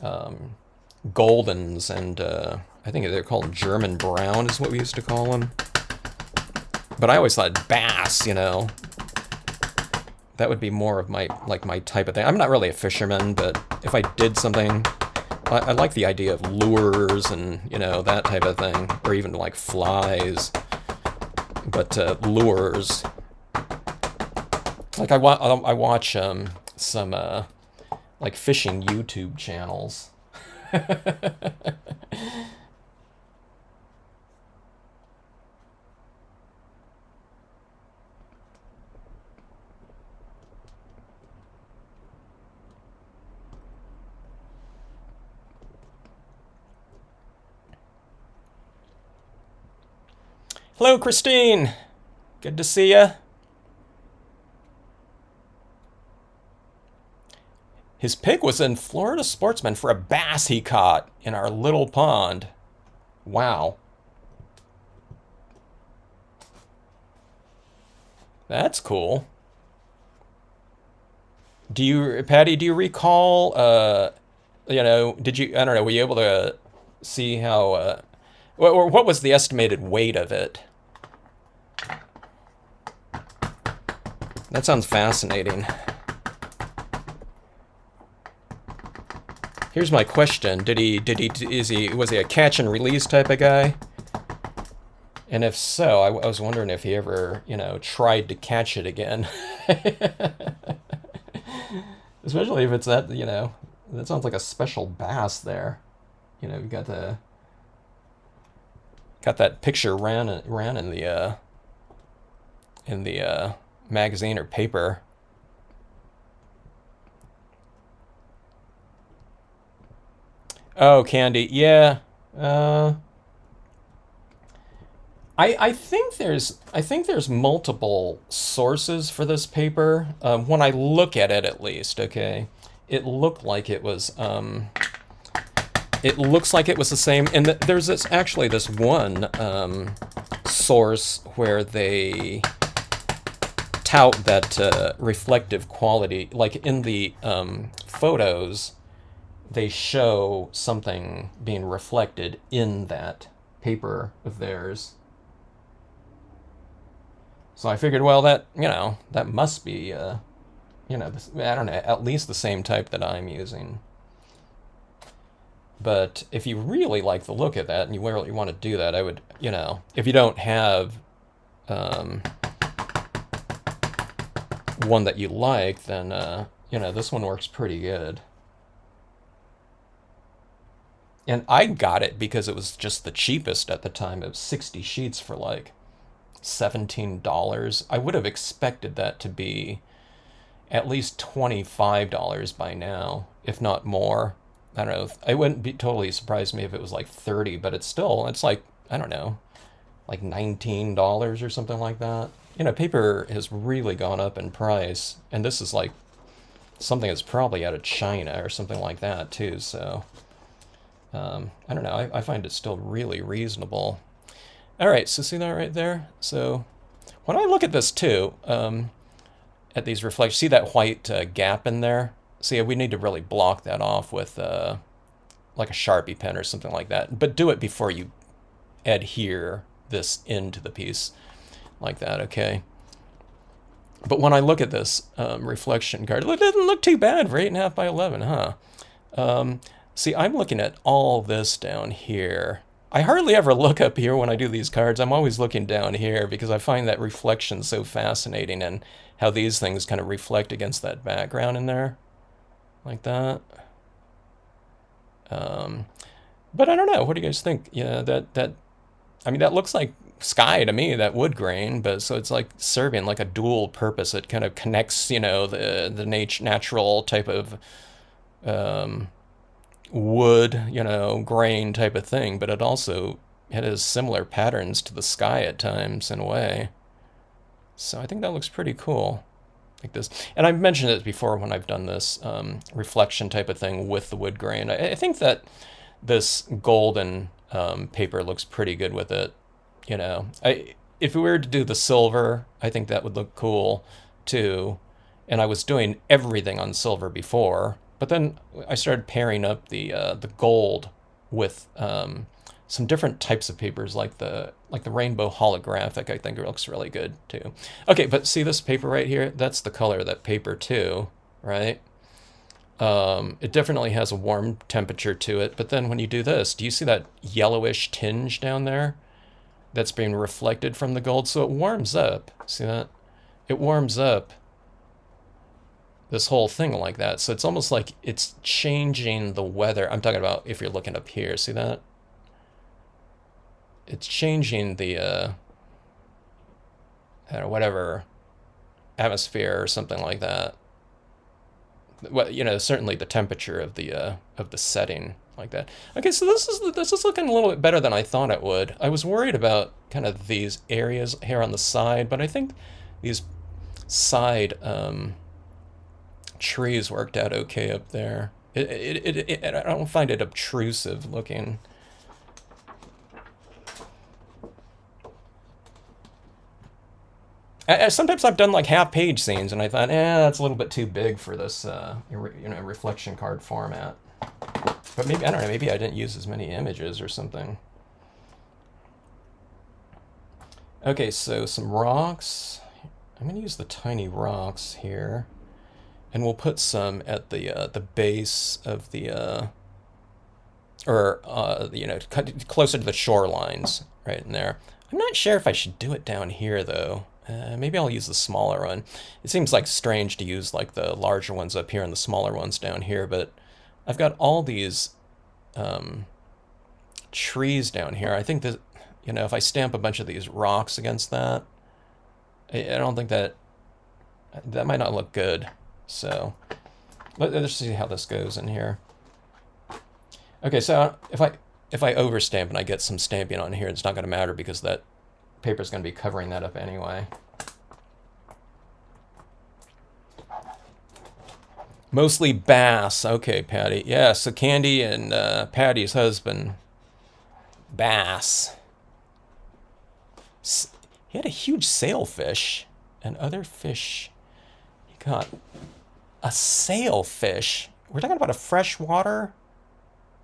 Goldens, and I think they're called German brown is what we used to call them. But I always thought bass, that would be more of my type of thing. I'm not really a fisherman, but if I did something, I like the idea of lures and that type of thing, or even like flies. But lures, like I watch some like fishing YouTube channels. Hello, Christine. Good to see you. His pig was in Florida Sportsman for a bass he caught in our little pond. Wow. That's cool. Patty, do you recall, did you, I don't know, were you able to see how, what was the estimated weight of it? That sounds fascinating. Here's my question. Was he a catch and release type of guy? And if so, I was wondering if he ever, tried to catch it again. Especially if it's that, that sounds like a special bass there. You got that picture ran in the magazine or paper. Oh, Candy, yeah. I think there's multiple sources for this paper. When I look at it, at least, okay, it looked like it was. It looks like it was the same, and there's this one source where they tout that reflective quality, like in the photos. They show something being reflected in that paper of theirs. So I figured, well, that must be, I don't know, at least the same type that I'm using. But if you really like the look of that and you really want to do that, I would, if you don't have one that you like, then, this one works pretty good. And I got it because it was just the cheapest at the time. It was 60 sheets for like $17. I would have expected that to be at least $25 by now, if not more. I don't know. It wouldn't be totally surprised me if it was like 30, but it's like, I don't know, like $19 or something like that. Paper has really gone up in price, and this is like something that's probably out of China or something like that too, so I don't know. I find it still really reasonable. All right, so see that right there? So when I look at this too, at these reflections, see that white gap in there? See, we need to really block that off with like a Sharpie pen or something like that. But do it before you adhere this into the piece like that, okay? But when I look at this reflection card, it doesn't look too bad for 8.5 by 11, huh? See, I'm looking at all this down here, I hardly ever look up here when I do these cards. I'm always looking down here because I find that reflection so fascinating and how these things kind of reflect against that background in there, like that. Um, but I don't know. What do you guys think? Yeah, I mean, that looks like sky to me, that wood grain, but so it's like serving like a dual purpose. It kind of connects, the natural type of um, wood, grain type of thing, but it has similar patterns to the sky at times in a way. So I think that looks pretty cool. Like this, and I've mentioned it before when I've done this reflection type of thing with the wood grain. I think that this golden paper looks pretty good with it. If we were to do the silver, I think that would look cool too. And I was doing everything on silver before, but then I started pairing up the gold with some different types of papers, like the rainbow holographic. I think it looks really good too. Okay, but see this paper right here? That's the color of that paper too, right? It definitely has a warm temperature to it, but then when you do this, do you see that yellowish tinge down there that's being reflected from the gold? So it warms up. See that? It warms up this whole thing like that. So it's almost like it's changing the weather. I'm talking about if you're looking up here. See that? It's changing the I don't know, whatever atmosphere or something like that. Well, certainly the temperature of the setting like that. Okay, so this is looking a little bit better than I thought it would. I was worried about kind of these areas here on the side, but I think these side trees worked out okay up there. I don't find it obtrusive looking. Sometimes I've done like half-page scenes, and I thought, that's a little bit too big for this, reflection card format. But maybe, I don't know, maybe I didn't use as many images or something. Okay, so some rocks. I'm gonna use the tiny rocks here, and we'll put some at the base of closer to the shorelines, right in there. I'm not sure if I should do it down here though. Maybe I'll use the smaller one. It seems like strange to use like the larger ones up here and the smaller ones down here, but I've got all these trees down here. I think that, if I stamp a bunch of these rocks against that, I don't think that might not look good. So let's see how this goes in here. Okay, so if I overstamp and I get some stamping on here, it's not going to matter because that paper's going to be covering that up anyway. Mostly bass. Okay, Patty. Yeah, so Candy and Patty's husband, Bass. He had a huge sailfish and other fish. He got a sailfish. We're talking about a freshwater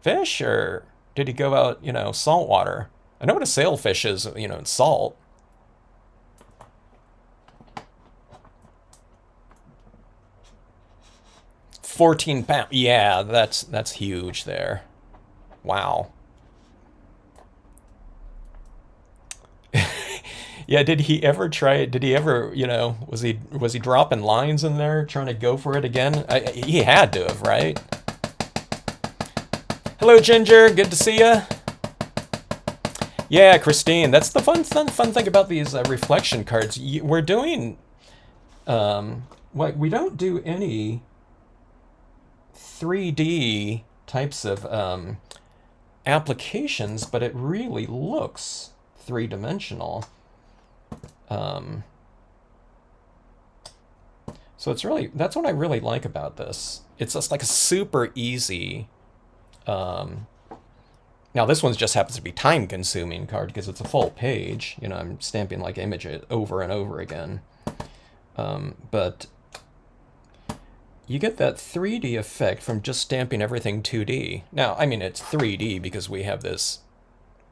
fish, or did he go out, saltwater? I know what a sailfish is, in salt. £14. Yeah, that's huge there. Wow. Yeah, did he ever try it? Did he ever, was he dropping lines in there trying to go for it again? He had to have, right? Hello, Ginger. Good to see you. Yeah, Christine. That's the fun thing about these reflection cards. We're doing, we don't do any 3D types of applications, but it really looks three-dimensional. So that's what I really like about this. It's just like a super easy. Now this one just happens to be time-consuming card because it's a full page. I'm stamping like images over and over again. But you get that 3D effect from just stamping everything 2D. Now, I mean, it's 3D because we have this,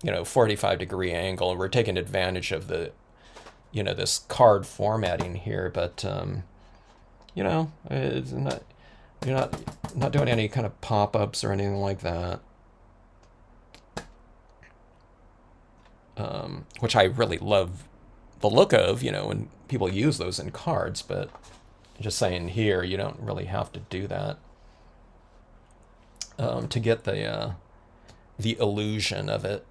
45-degree angle, and we're taking advantage of the, this card formatting here. But, it's not, you're not doing any kind of pop-ups or anything like that. which I really love the look of, when people use those in cards, but just saying here, you don't really have to do that to get the illusion of it.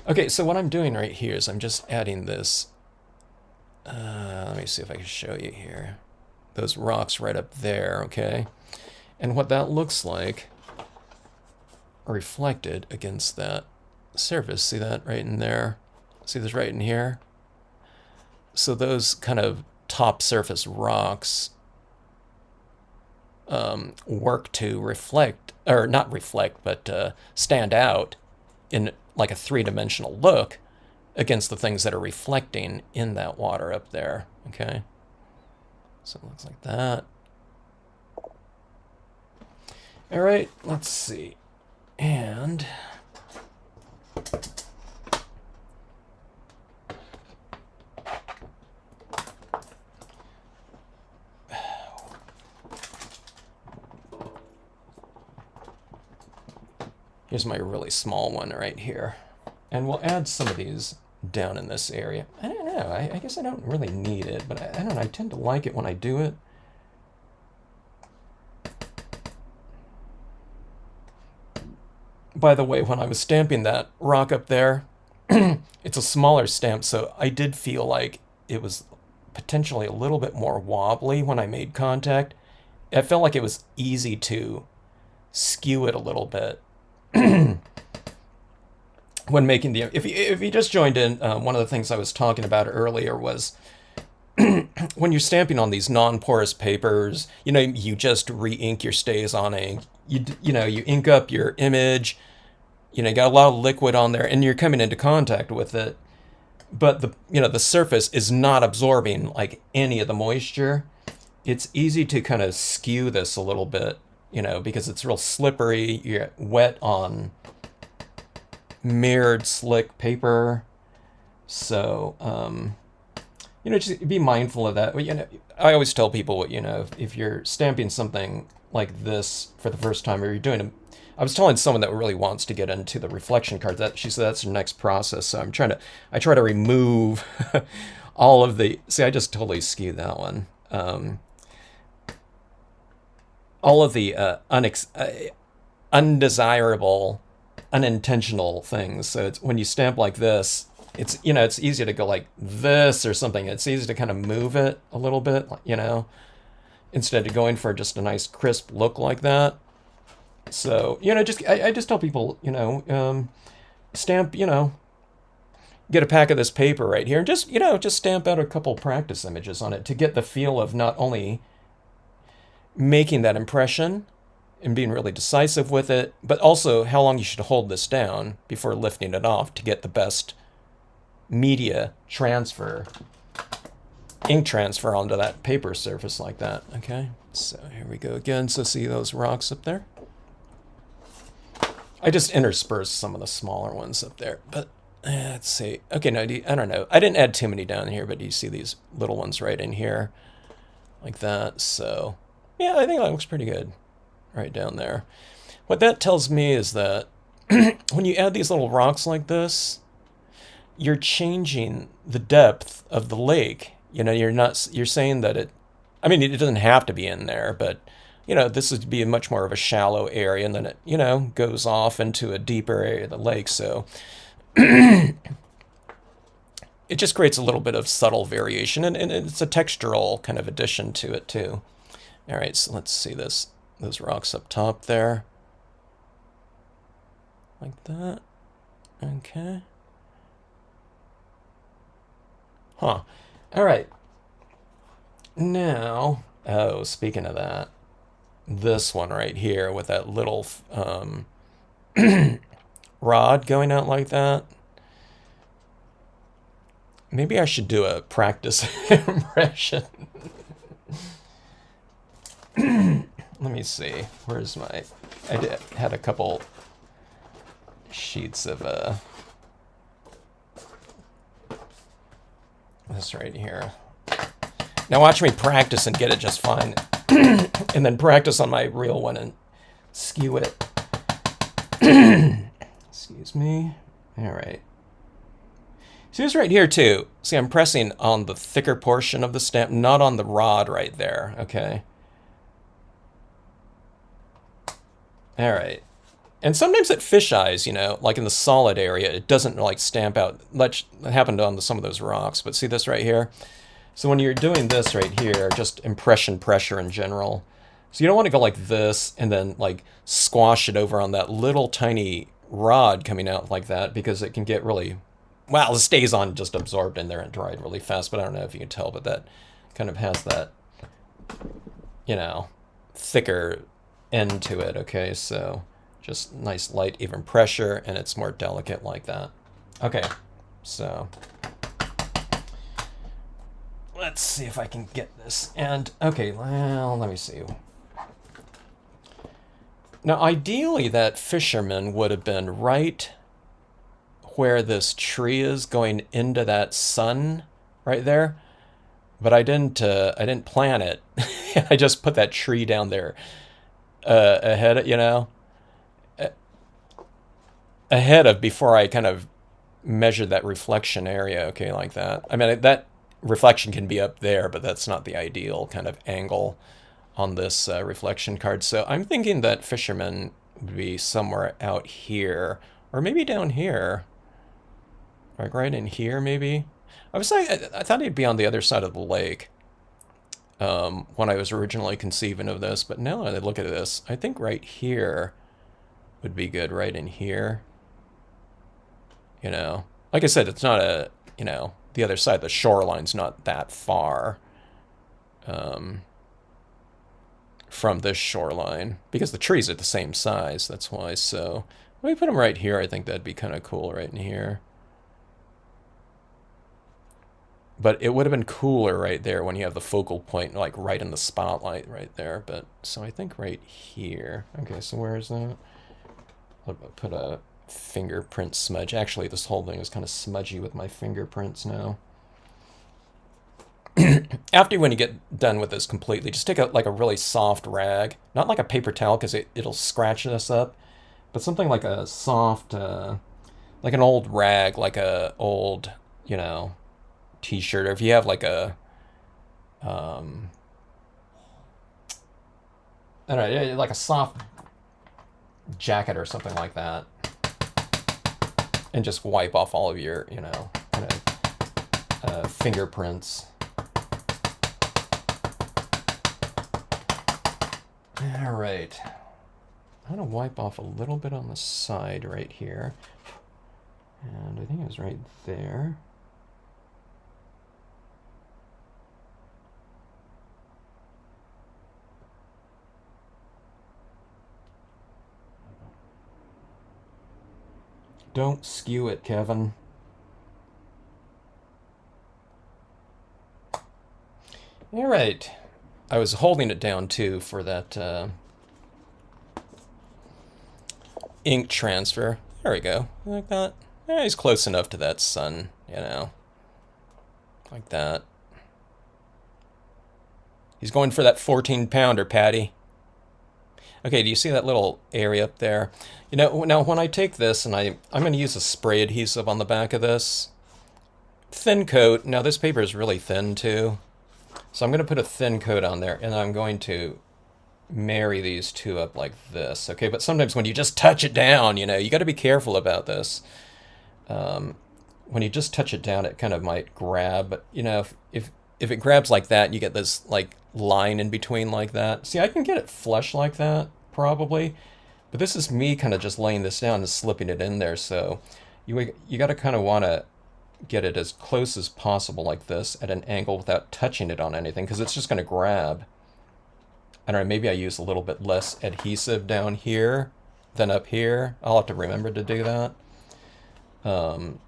Okay, so what I'm doing right here is I'm just adding this, let me see if I can show you here, those rocks right up there, okay? And what that looks like reflected against that surface, see that right in there? See this right in here? So those kind of top surface rocks work to reflect, or not reflect, but stand out in like a three-dimensional look against the things that are reflecting in that water up there, okay? So it looks like that. All right, let's see. And here's my really small one right here. And we'll add some of these down in this area. I don't know. I guess I don't really need it, but I don't know. I tend to like it when I do it. By the way, when I was stamping that rock up there, it's a smaller stamp, so I did feel like it was potentially a little bit more wobbly when I made contact. I felt like it was easy to skew it a little bit. When making the, if you just joined in, one of the things I was talking about earlier was when you're stamping on these non-porous papers, you just re-ink your StazOn ink. You ink up your image. You got a lot of liquid on there, and you're coming into contact with it. But the surface is not absorbing like any of the moisture. It's easy to kind of skew this a little bit, because it's real slippery. You're wet on mirrored slick paper, so just be mindful of that. I always tell people, if you're stamping something like this for the first time, or you're doing I was telling someone that really wants to get into the reflection cards, that she said that's her next process. So I try to remove all of the, see, I just totally skewed that one. All of the undesirable, unintentional things. So it's when you stamp like this, it's it's easy to go like this or something. It's easy to kind of move it a little bit, instead of going for just a nice crisp look like that. So I just tell people, stamp, get a pack of this paper right here and just stamp out a couple practice images on it to get the feel of not only making that impression and being really decisive with it, but also how long you should hold this down before lifting it off to get the best media transfer, ink transfer onto that paper surface like that. Okay, so here we go again. So see those rocks up there? I just interspersed some of the smaller ones up there, but let's see. Okay, no, I don't know. I didn't add too many down here, but you see these little ones right in here like that. So yeah, I think that looks pretty good right down there. What that tells me is that when you add these little rocks like this, you're changing the depth of the lake. You're saying that it doesn't have to be in there, but this would be a much more of a shallow area, and then it, goes off into a deeper area of the lake. So it just creates a little bit of subtle variation, and it's a textural kind of addition to it too. All right, so let's see those rocks up top there. Like that. Okay. Huh. All right. Now, speaking of that, this one right here with that little rod going out like that. Maybe I should do a practice impression. Let me see. Where's my... had a couple sheets of this right here. Now watch me practice and get it just fine. And then practice on my real one and skew it. Excuse me. All right. See this right here too. See, I'm pressing on the thicker portion of the stamp, not on the rod right there, okay? All right. And sometimes it fish eyes, you know, like in the solid area, it doesn't like stamp out. That happened on some of those rocks, but see this right here? So when you're doing this right here, just impression pressure in general. So you don't want to go like this and then like squash it over on that little tiny rod coming out like that, because it can get really, well, the StazOn just absorbed in there and dried really fast, but I don't know if you can tell, but that kind of has that, you know, thicker end to it, okay? So just nice light even pressure, and it's more delicate like that. Okay, so let's see if I can get this. And okay, well, let me see. Now ideally that fisherman would have been right where this tree is going into that sun right there, but I didn't plan it. I just put that tree down there ahead, you know, ahead of before I kind of measured that reflection area, okay, like that. I mean, that reflection can be up there, but that's not the ideal kind of angle on this reflection card. So I'm thinking that fisherman would be somewhere out here, or maybe down here, like right in here, maybe. I thought he'd be on the other side of the lake when I was originally conceiving of this, but now that I look at this, I think right here would be good, right in here. You know, like I said, it's not a, you know, the other side of the shoreline's not that far from this shoreline, because the trees are the same size, that's why. So let me put them right here. I think that'd be kind of cool right in here. But it would have been cooler right there when you have the focal point like right in the spotlight right there. But so I think right here. Okay, so where is that? I'll put a fingerprint smudge. Actually, this whole thing is kind of smudgy with my fingerprints now. After when you get done with this completely, just take like a really soft rag, not like a paper towel because it'll scratch this up, but something like a soft, like an old rag, like a old, you know, t-shirt, or if you have like a, I don't know, like a soft jacket or something like that, and just wipe off all of your, you know, kind of fingerprints. All right, I'm gonna wipe off a little bit on the side right here, and I think it was right there. Don't skew it, Kevin. All right. I was holding it down too for that ink transfer. There we go. Like that. Yeah, he's close enough to that sun, you know. Like that. He's going for that 14-pounder, Patty. Okay, do you see that little area up there? You know, now when I take this and I'm going to use a spray adhesive on the back of this. Thin coat. Now this paper is really thin too. So I'm going to put a thin coat on there, and I'm going to marry these two up like this. Okay, but sometimes when you just touch it down, you know, you got to be careful about this. When you just touch it down, it kind of might grab. But, you know, if it grabs like that, you get this like line in between like that. See, I can get it flush like that probably, but this is me kind of just laying this down and slipping it in there. So you got to kind of want to get it as close as possible like this at an angle without touching it on anything, because it's just going to grab. I don't know, maybe I use a little bit less adhesive down here than up here. I'll have to remember to do that. But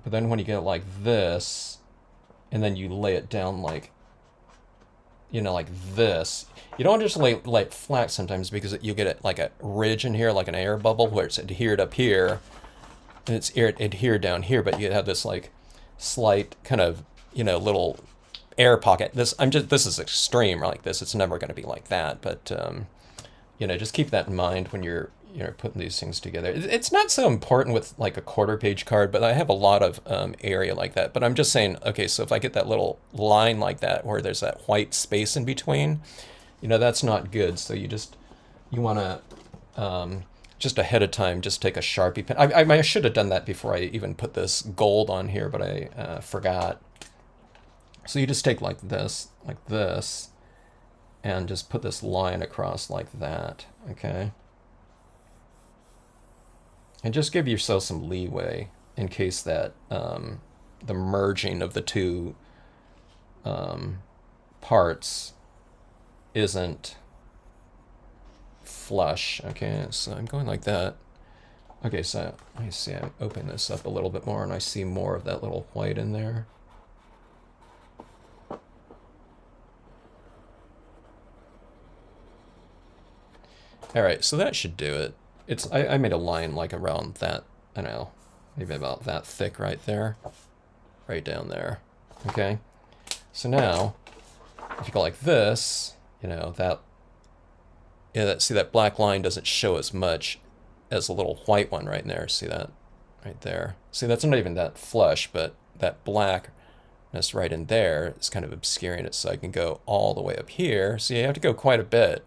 then when you get it like this, and then you lay it down like, you know, like this, you don't just lay it flat sometimes, because you get it like a ridge in here, like an air bubble, where it's adhered up here, and it's adhered down here, but you have this like slight kind of, you know, little air pocket. This is extreme like this. It's never going to be like that, but you know, just keep that in mind when you're putting these things together. It's not so important with like a quarter page card, but I have a lot of area like that. But I'm just saying, okay, so if I get that little line like that where there's that white space in between, that's not good. So you want to just ahead of time, just take a Sharpie pen. I should have done that before I even put this gold on here, but I forgot. So you just take like this, and just put this line across like that, okay? And just give yourself some leeway in case that the merging of the two parts isn't flush. Okay, so I'm going like that. Okay, so let me see, I'm opening this up a little bit more and I see more of that little white in there. All right, so that should do it. I made a line like around that, I don't know, maybe about that thick right there, right down there. Okay, so now if you go like this, see that black line doesn't show as much as a little white one right in there. See that right there? See, that's not even that flush, but that blackness right in there is kind of obscuring it, so I can go all the way up here. So you have to go quite a bit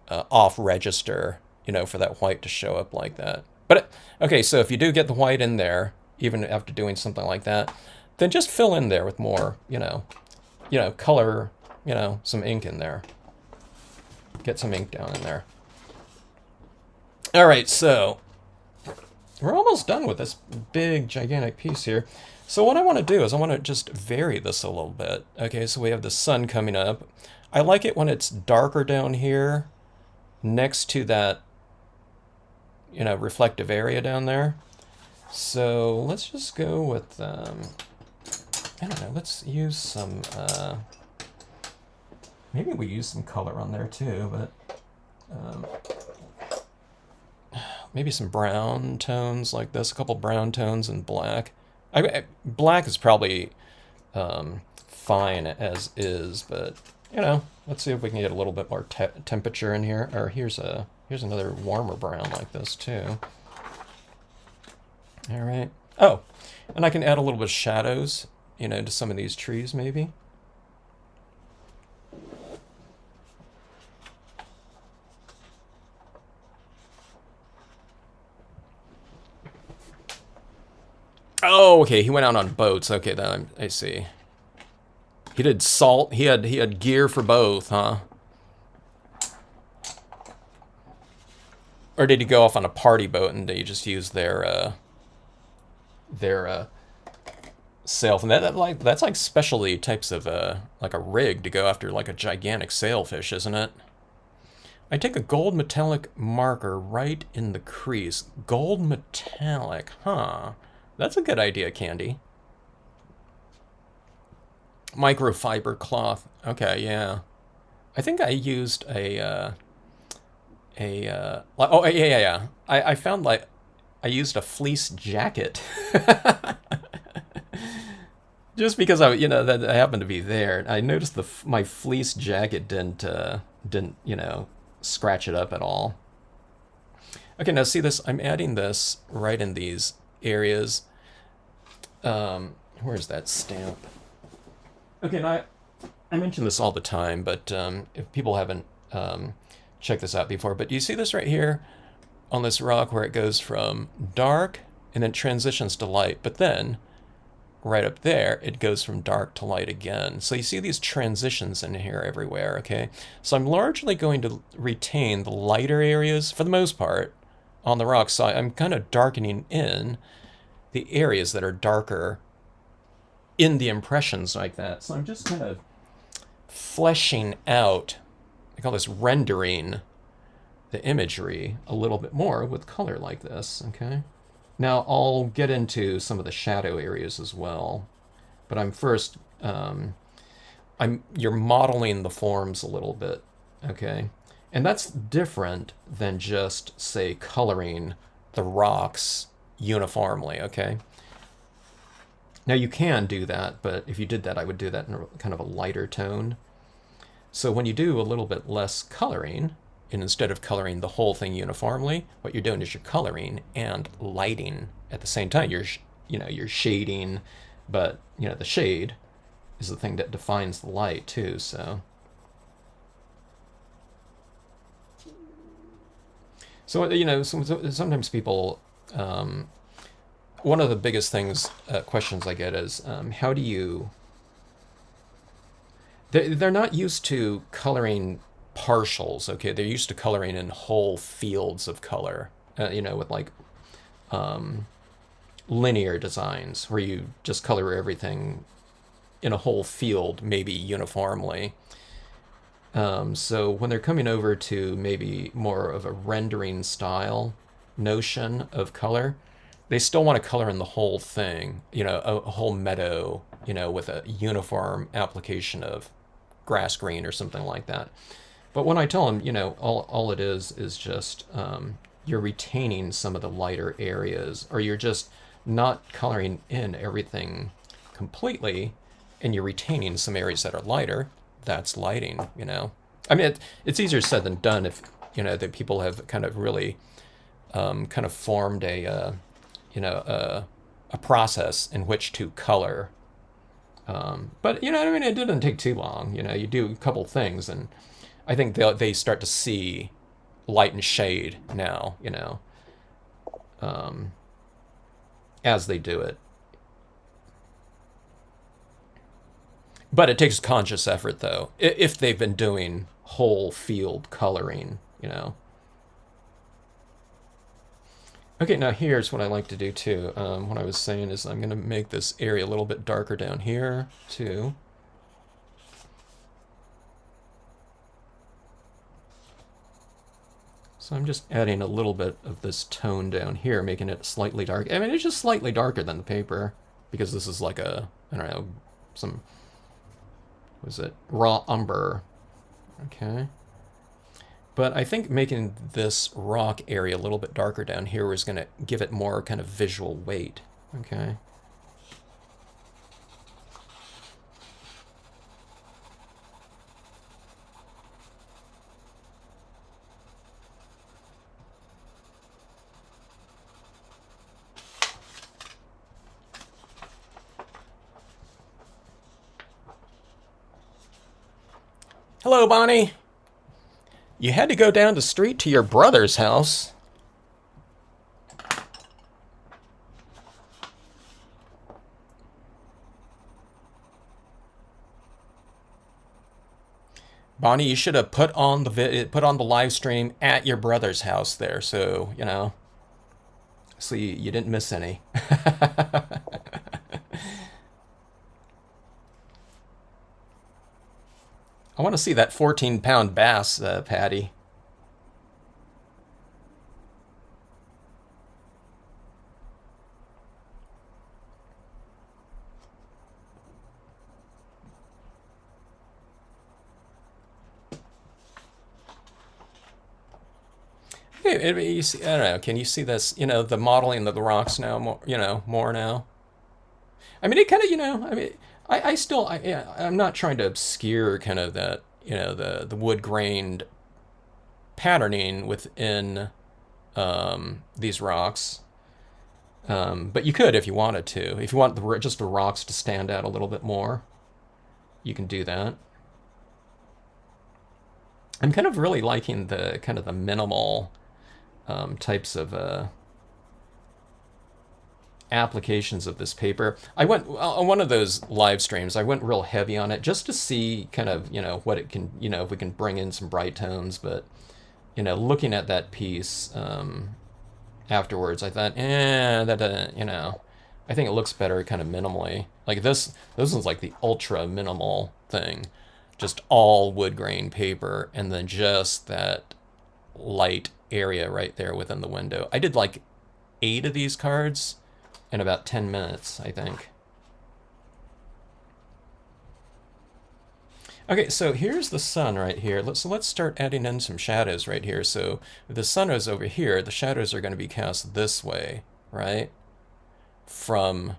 off register, for that white to show up like that. But okay, so if you do get the white in there, even after doing something like that, then just fill in there with more, color, some ink in there. Get some ink down in there. All right, so we're almost done with this big, gigantic piece here. So what I want to do is I want to just vary this a little bit. Okay, so we have the sun coming up. I like it when it's darker down here next to that, reflective area down there. So let's just go with, I don't know, let's use some, maybe we use some color on there too, but maybe some brown tones like this, a couple brown tones and black. Black is probably fine as is, but let's see if we can get a little bit more temperature in here. Or here's another warmer brown like this too. All right. Oh, and I can add a little bit of shadows, to some of these trees maybe. Oh, okay, he went out on boats. Okay, then I see. He did salt. He had gear for both, huh? Or did he go off on a party boat and they just use their sail? And that's like specialty types of like a rig to go after like a gigantic sailfish, isn't it? I take a gold metallic marker right in the crease. Gold metallic, huh? That's a good idea, Candy. Microfiber cloth. Okay, yeah. I think I used oh, yeah. I found like I used a fleece jacket. Just because that I happened to be there. I noticed my fleece jacket didn't scratch it up at all. Okay, now see this? I'm adding this right in these areas. Where's that stamp? Okay, now I mention this all the time, but if people haven't checked this out before, but do you see this right here on this rock where it goes from dark and then transitions to light, but then right up there it goes from dark to light again. So you see these transitions in here everywhere, okay? So I'm largely going to retain the lighter areas for the most part on the rock, so I'm kind of darkening in the areas that are darker in the impressions like that. So I'm just kind of fleshing out, I call this rendering the imagery a little bit more with color like this, okay? Now I'll get into some of the shadow areas as well, but I'm first, you're modeling the forms a little bit, okay? And that's different than just, say, coloring the rocks uniformly, okay? Now you can do that, but if you did that, I would do that in kind of a lighter tone. So when you do a little bit less coloring, And instead of coloring the whole thing uniformly, what you're doing is you're coloring and lighting at the same time. You're shading, but the shade is the thing that defines the light too. Sometimes people, one of the biggest questions I get is, how do you? They're not used to coloring partials. Okay, they're used to coloring in whole fields of color. With like linear designs where you just color everything in a whole field, maybe uniformly. So when they're coming over to maybe more of a rendering style notion of color, they still want to color in the whole thing, a whole meadow, with a uniform application of grass green or something like that. But when I tell them, all it is just you're retaining some of the lighter areas, or you're just not coloring in everything completely, and you're retaining some areas that are lighter. That's lighting. I mean, it's easier said than done if that people have kind of really kind of formed a process in which to color. But it didn't take too long. You do a couple things, and I think they start to see light and shade now. As they do it. But it takes conscious effort, though, if they've been doing whole field coloring. Okay, now here's what I like to do too. What I was saying is I'm going to make this area a little bit darker down here too. So I'm just adding a little bit of this tone down here, making it slightly dark. I mean, it's just slightly darker than the paper, because this is like I don't know, some, was it raw umber? Okay. But I think making this rock area a little bit darker down here is going to give it more kind of visual weight. Okay. Hello, Bonnie. You had to go down the street to your brother's house. Bonnie, you should have put on the live stream at your brother's house there, so so you didn't miss any. I want to see that 14-pound bass, Patty. You see, I don't know. Can you see this? The modeling of the rocks now, more now. I mean, it kind of, I mean, I still, I'm not trying to obscure kind of that, the wood grained patterning within these rocks. But you could if you wanted to. If you want just the rocks to stand out a little bit more, you can do that. I'm kind of really liking the kind of the minimal types of applications of this paper. I went on one of those live streams. I went real heavy on it just to see kind of what it can, if we can bring in some bright tones. But looking at that piece afterwards, I thought, I think it looks better kind of minimally. Like this one's like the ultra minimal thing, just all wood grain paper, and then just that light area right there within the window. I did like 8 of these cards in about 10 minutes, I think. Okay, so here's the sun right here. Let's start adding in some shadows right here. So if the sun is over here, the shadows are going to be cast this way, right? From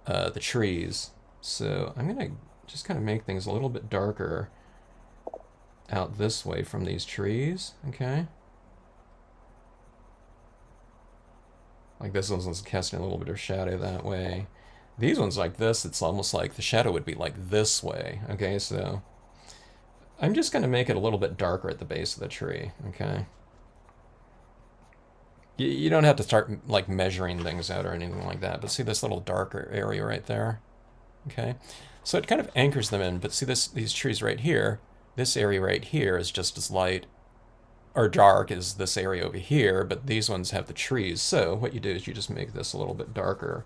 the trees. So I'm going to just kind of make things a little bit darker out this way from these trees, okay? Like this one's casting a little bit of shadow that way. These ones like this, it's almost like the shadow would be like this way, okay? So I'm just going to make it a little bit darker at the base of the tree, okay? You don't have to start like measuring things out or anything like that, but see this little darker area right there, okay? So it kind of anchors them in, but see these trees right here, this area right here is just as light or dark as this area over here, but these ones have the trees. So what you do is you just make this a little bit darker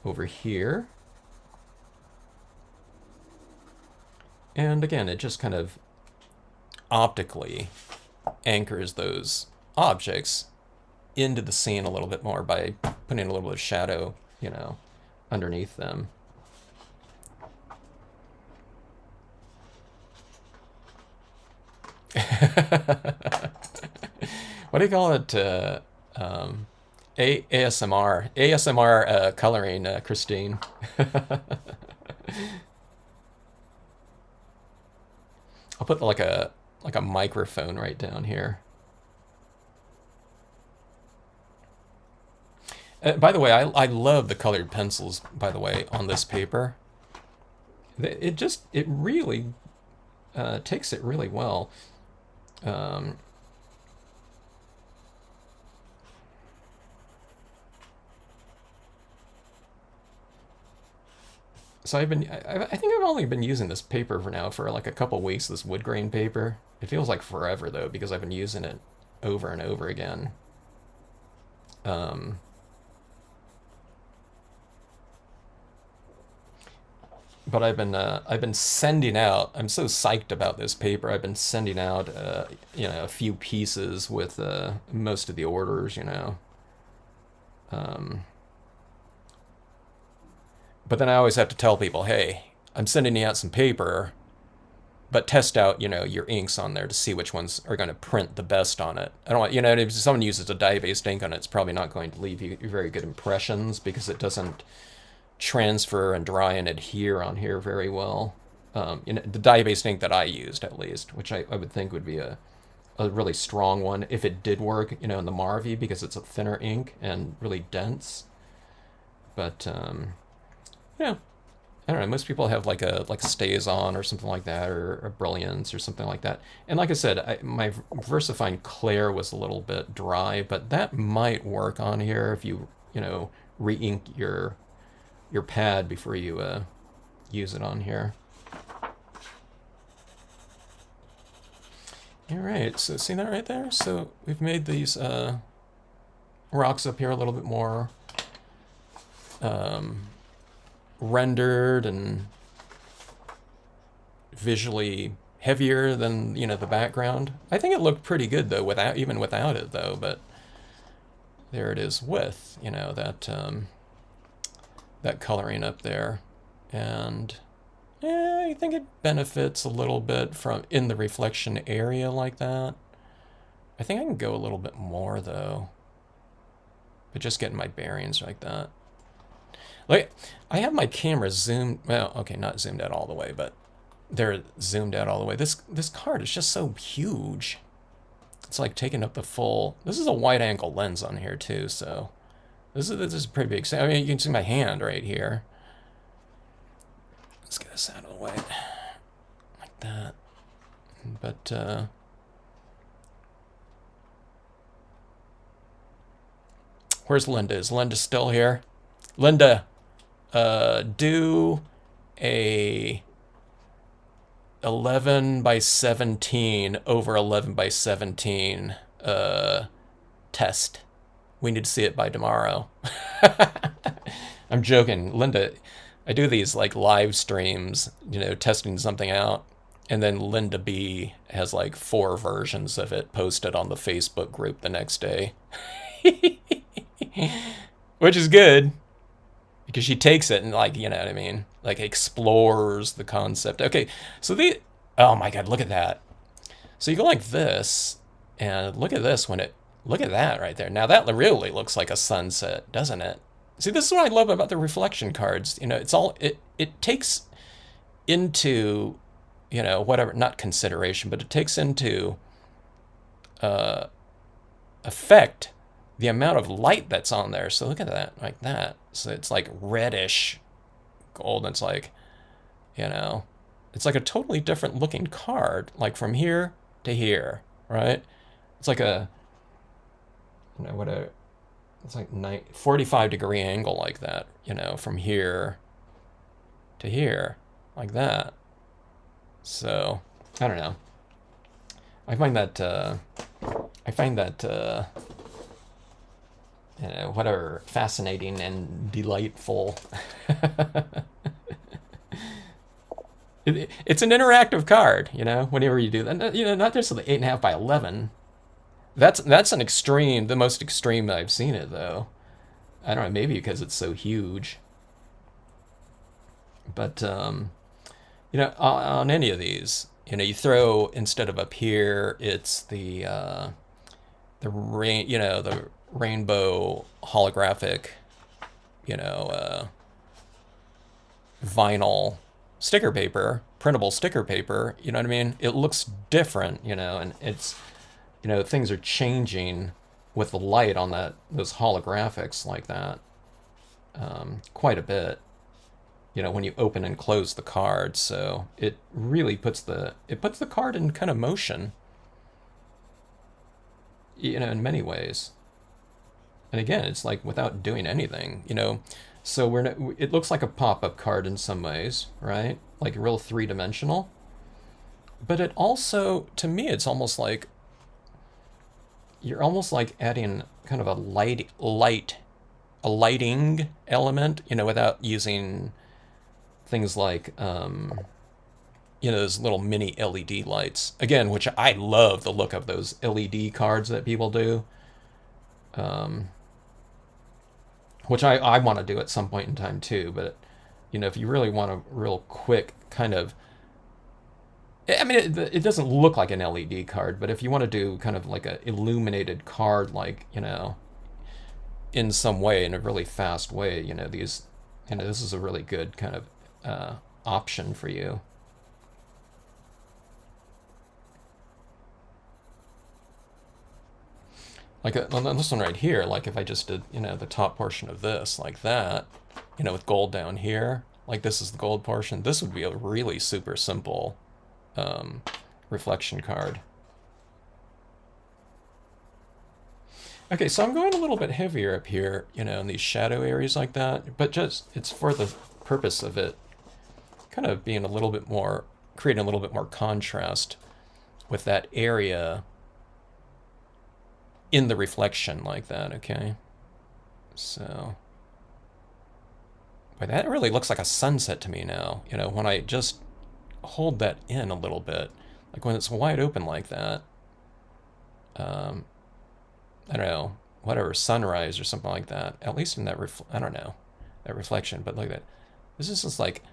over here. And again, it just kind of optically anchors those objects into the scene a little bit more by putting a little bit of shadow, you know, underneath them. What do you call it? ASMR coloring, Christine. I'll put like a microphone right down here. By the way, I love the colored pencils, by the way, on this paper. It really takes it really well. So I think I've only been using this paper for now for like a couple weeks, this wood grain paper. It feels like forever though, because I've been using it over and over again. But I've been sending out. I'm so psyched about this paper. I've been sending out, you know, a few pieces with most of the orders, you know. But then I always have to tell people, hey, I'm sending you out some paper, but test out, you know, your inks on there to see which ones are going to print the best on it. I don't want, you know, if someone uses a dye-based ink on it, it's probably not going to leave you very good impressions because it doesn't transfer and dry and adhere on here very well. You know, the dye-based ink that I used, at least, which I would think would be a really strong one if it did work, you know, in the Marvy because it's a thinner ink and really dense. But yeah, I don't know. Most people have like a Stays On or something like that, or a Brilliance or something like that. And like I said, my VersaFine Clair was a little bit dry, but that might work on here if you know re-ink your pad before you use it on here. All right, so see that right there? So we've made these rocks up here a little bit more rendered and visually heavier than, you know, the background. I think it looked pretty good though, even without it though. But there it is with, you know, that that coloring up there, and yeah, I think it benefits a little bit from in the reflection area like that. I think I can go a little bit more though, but just getting my bearings like that. Like, I have my camera zoomed, well, okay, not zoomed out all the way, but they're zoomed out all the way. This card is just so huge. It's like taking up the full, this is a wide angle lens on here too, so this is pretty big. I mean, you can see my hand right here. Let's get this out of the way, like that. But, where's Linda? Is Linda still here? Linda, do a 11 by 17 over 11 by 17 test. We need to see it by tomorrow. I'm joking. Linda, I do these like live streams, you know, testing something out. And then Linda B has like 4 versions of it posted on the Facebook group the next day. Which is good. Because she takes it and, like, you know what I mean? Like, explores the concept. Okay, so oh my god, look at that. So you go like this, and look at this look at that right there. Now that really looks like a sunset, doesn't it? See, this is what I love about the reflection cards. You know, it takes into you know, whatever, not consideration, but it takes into effect the amount of light that's on there. So look at that, like that. So it's like reddish gold. And it's like, you know, it's like a totally different looking card, like from here to here, right? It's like a, you know, it's like 45-degree angle like that, you know, from here to here, like that. So, I don't know. I find that, you know, whatever, fascinating and delightful. It's an interactive card, you know, whenever you do that. You know, not just the 8.5 by 11. That's an extreme, the most extreme that I've seen it, though. I don't know, maybe because it's so huge. But, you know, on any of these, you know, you throw, instead of up here, it's the rainbow holographic, you know, vinyl sticker paper, printable sticker paper, you know what I mean? It looks different, you know, and it's, you know, things are changing with the light on those holographics like that, quite a bit, you know, when you open and close the card. So it really puts the card in kind of motion, you know, in many ways. And again, it's like without doing anything, you know. So it looks like a pop-up card in some ways, right? Like real three-dimensional. But it also, to me, it's almost like you're almost like adding kind of a lighting element, you know, without using things like, you know, those little mini LED lights. Again, which I love the look of those LED cards that people do. Which I want to do at some point in time too, but, you know, if you really want a real quick kind of, I mean, it doesn't look like an LED card, but if you want to do kind of like a illuminated card, like, you know, in some way, in a really fast way, you know, this is a really good kind of option for you. Like on this one right here, like if I just did, you know, the top portion of this like that, you know, with gold down here, like this is the gold portion, this would be a really super simple reflection card. Okay, so I'm going a little bit heavier up here, you know, in these shadow areas like that, but just, it's for the purpose of it kind of being a little bit more, creating a little bit more contrast with that area in the reflection like that, okay? So, boy, that really looks like a sunset to me now, you know, when I just hold that in a little bit, like when it's wide open like that. I don't know, whatever, sunrise or something like that, at least in that, I don't know, that reflection, but look at that. This is just like,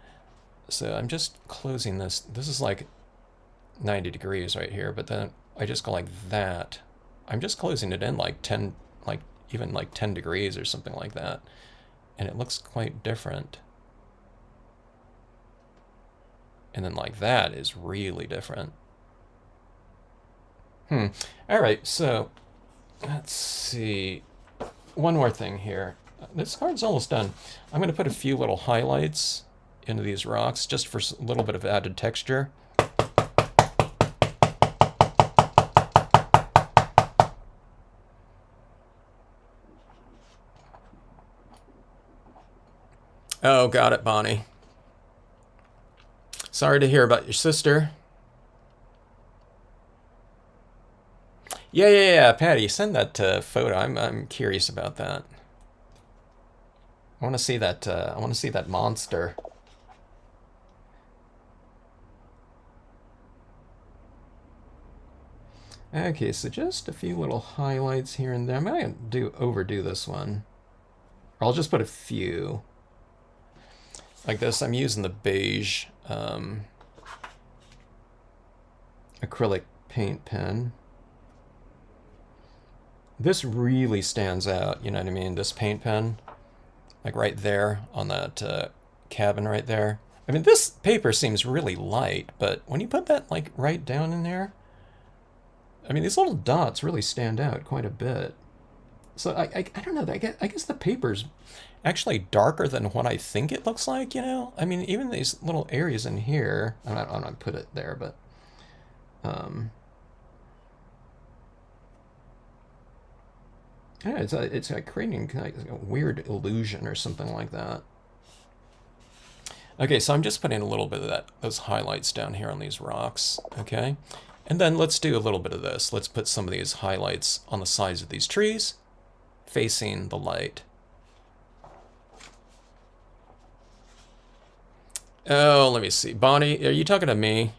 so I'm just closing this. This is like 90 degrees right here, but then I just go like that. I'm just closing it in like 10, like even like 10 degrees or something like that. And it looks quite different. And then like that is really different. All right, so let's see. One more thing here. This card's almost done. I'm going to put a few little highlights into these rocks just for a little bit of added texture. Oh, got it, Bonnie. Sorry to hear about your sister. Yeah, Patty, send that photo. I'm curious about that. I want to see that. I want to see that monster. Okay, so just a few little highlights here and there. I'm gonna overdo this one, or I'll just put a few. Like this, I'm using the beige acrylic paint pen. This really stands out, you know what I mean? This paint pen, like right there on that cabin right there. I mean, this paper seems really light, but when you put that like right down in there, I mean, these little dots really stand out quite a bit. So I don't know. I guess the paper's actually darker than what I think it looks like, you know? I mean, even these little areas in here, I'm not put it there, but um, I don't know, it's like creating like a weird illusion or something like that. Okay, so I'm just putting a little bit of those highlights down here on these rocks, okay? And then let's do a little bit of this. Let's put some of these highlights on the sides of these trees, facing the light. Oh, let me see. Bonnie, are you talking to me?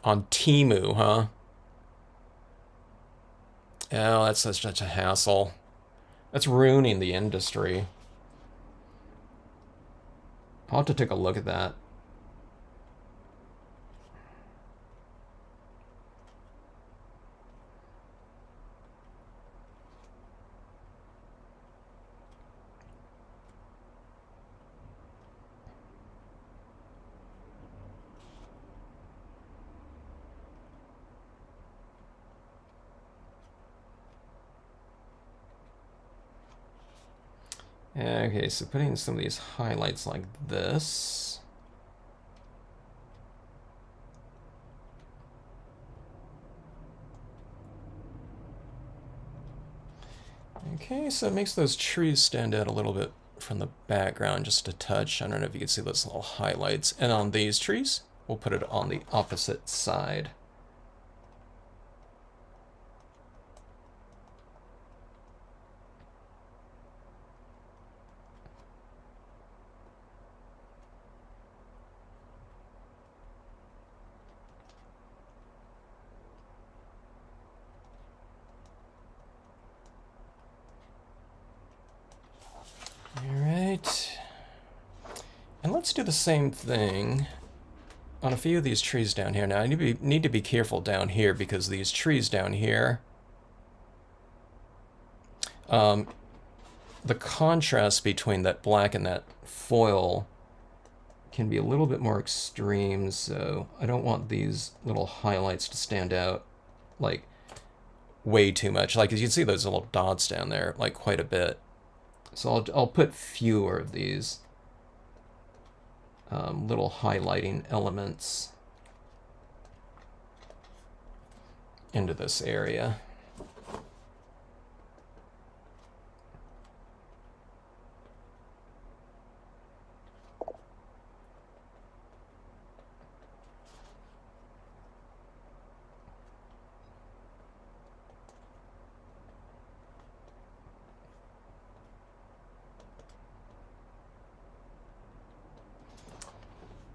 On Temu, huh? Oh, that's such a hassle. That's ruining the industry. I'll have to take a look at that. Okay, so putting some of these highlights like this. Okay, so it makes those trees stand out a little bit from the background, just a touch. I don't know if you can see those little highlights. And on these trees, we'll put it on the opposite side. Alright. And let's do the same thing on a few of these trees down here. Now, I need to be careful down here because these trees down here, the contrast between that black and that foil can be a little bit more extreme, so I don't want these little highlights to stand out like way too much. Like, as you can see those little dots down there, like quite a bit. So I'll put fewer of these little highlighting elements into this area.